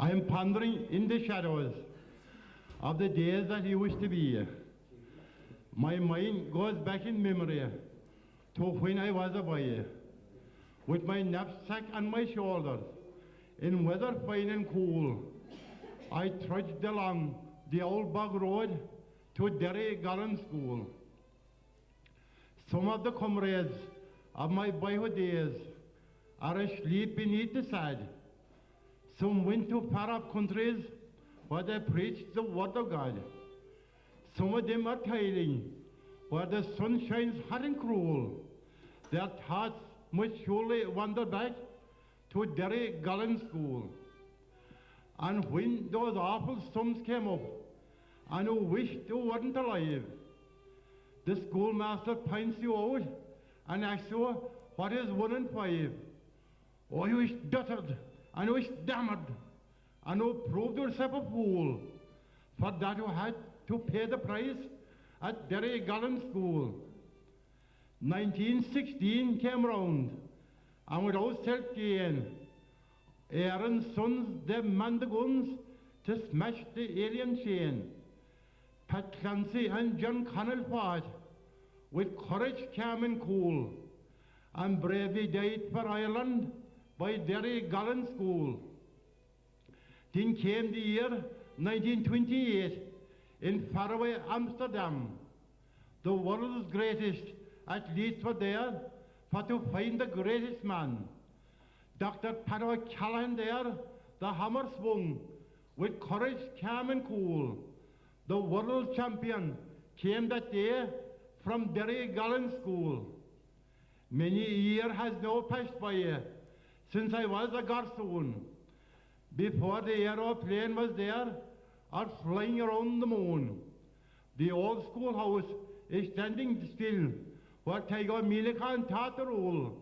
I am pondering in the shadows of the days that used to be. My mind goes back in memory to when I was a boy, with my knapsack on my shoulders, in weather fine and cool. I trudged along the old bog road to Derry Gallen School. Some of the comrades of my boyhood days are asleep beneath the sod. Some went to far-off countries where they preached the word of God. Some of them are tiring, where the sun shines hot and cruel. Their thoughts must surely wander back to Derry Gallen School. And when those awful storms came up, and you wished you weren't alive, the schoolmaster points you out and asks you, what is 1 and 5? Oh, you stuttered, and you stammered, and you proved yourself a fool, for that you had to pay the price at Derry Gallen School. 1916 came round, and without self-gain, Aaron's sons they manned the guns to smash the alien chain. Pat Clancy and John Connell fought with courage calm and cool, and bravely died for Ireland by Derry Gallen School. Then came the year 1928 in faraway Amsterdam. The world's greatest athletes were there for to find the greatest man. Dr. Padraig Cullen there, the hammer swung with courage calm and cool. The world champion came that day from Derry Gallen School. Many years has now passed by since I was a garçon. Before the aeroplane was there or flying around the moon. The old schoolhouse is standing still where Tiger Millican taught the rule.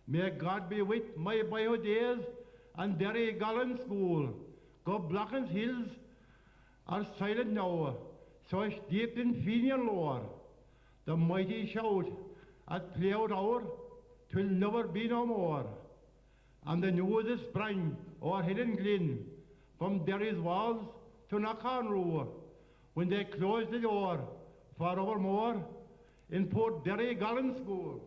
May God be with my boyhood days and Derry Gallen School. God Blacken's hills are silent now, so steeped in Fenian lore. The mighty shout at play-out hour, 'twill never be no more. And the news is sprang o'er hidden glen, from Derry's walls to Knockanroo, when they closed the door forevermore in poor Derry Gallen School.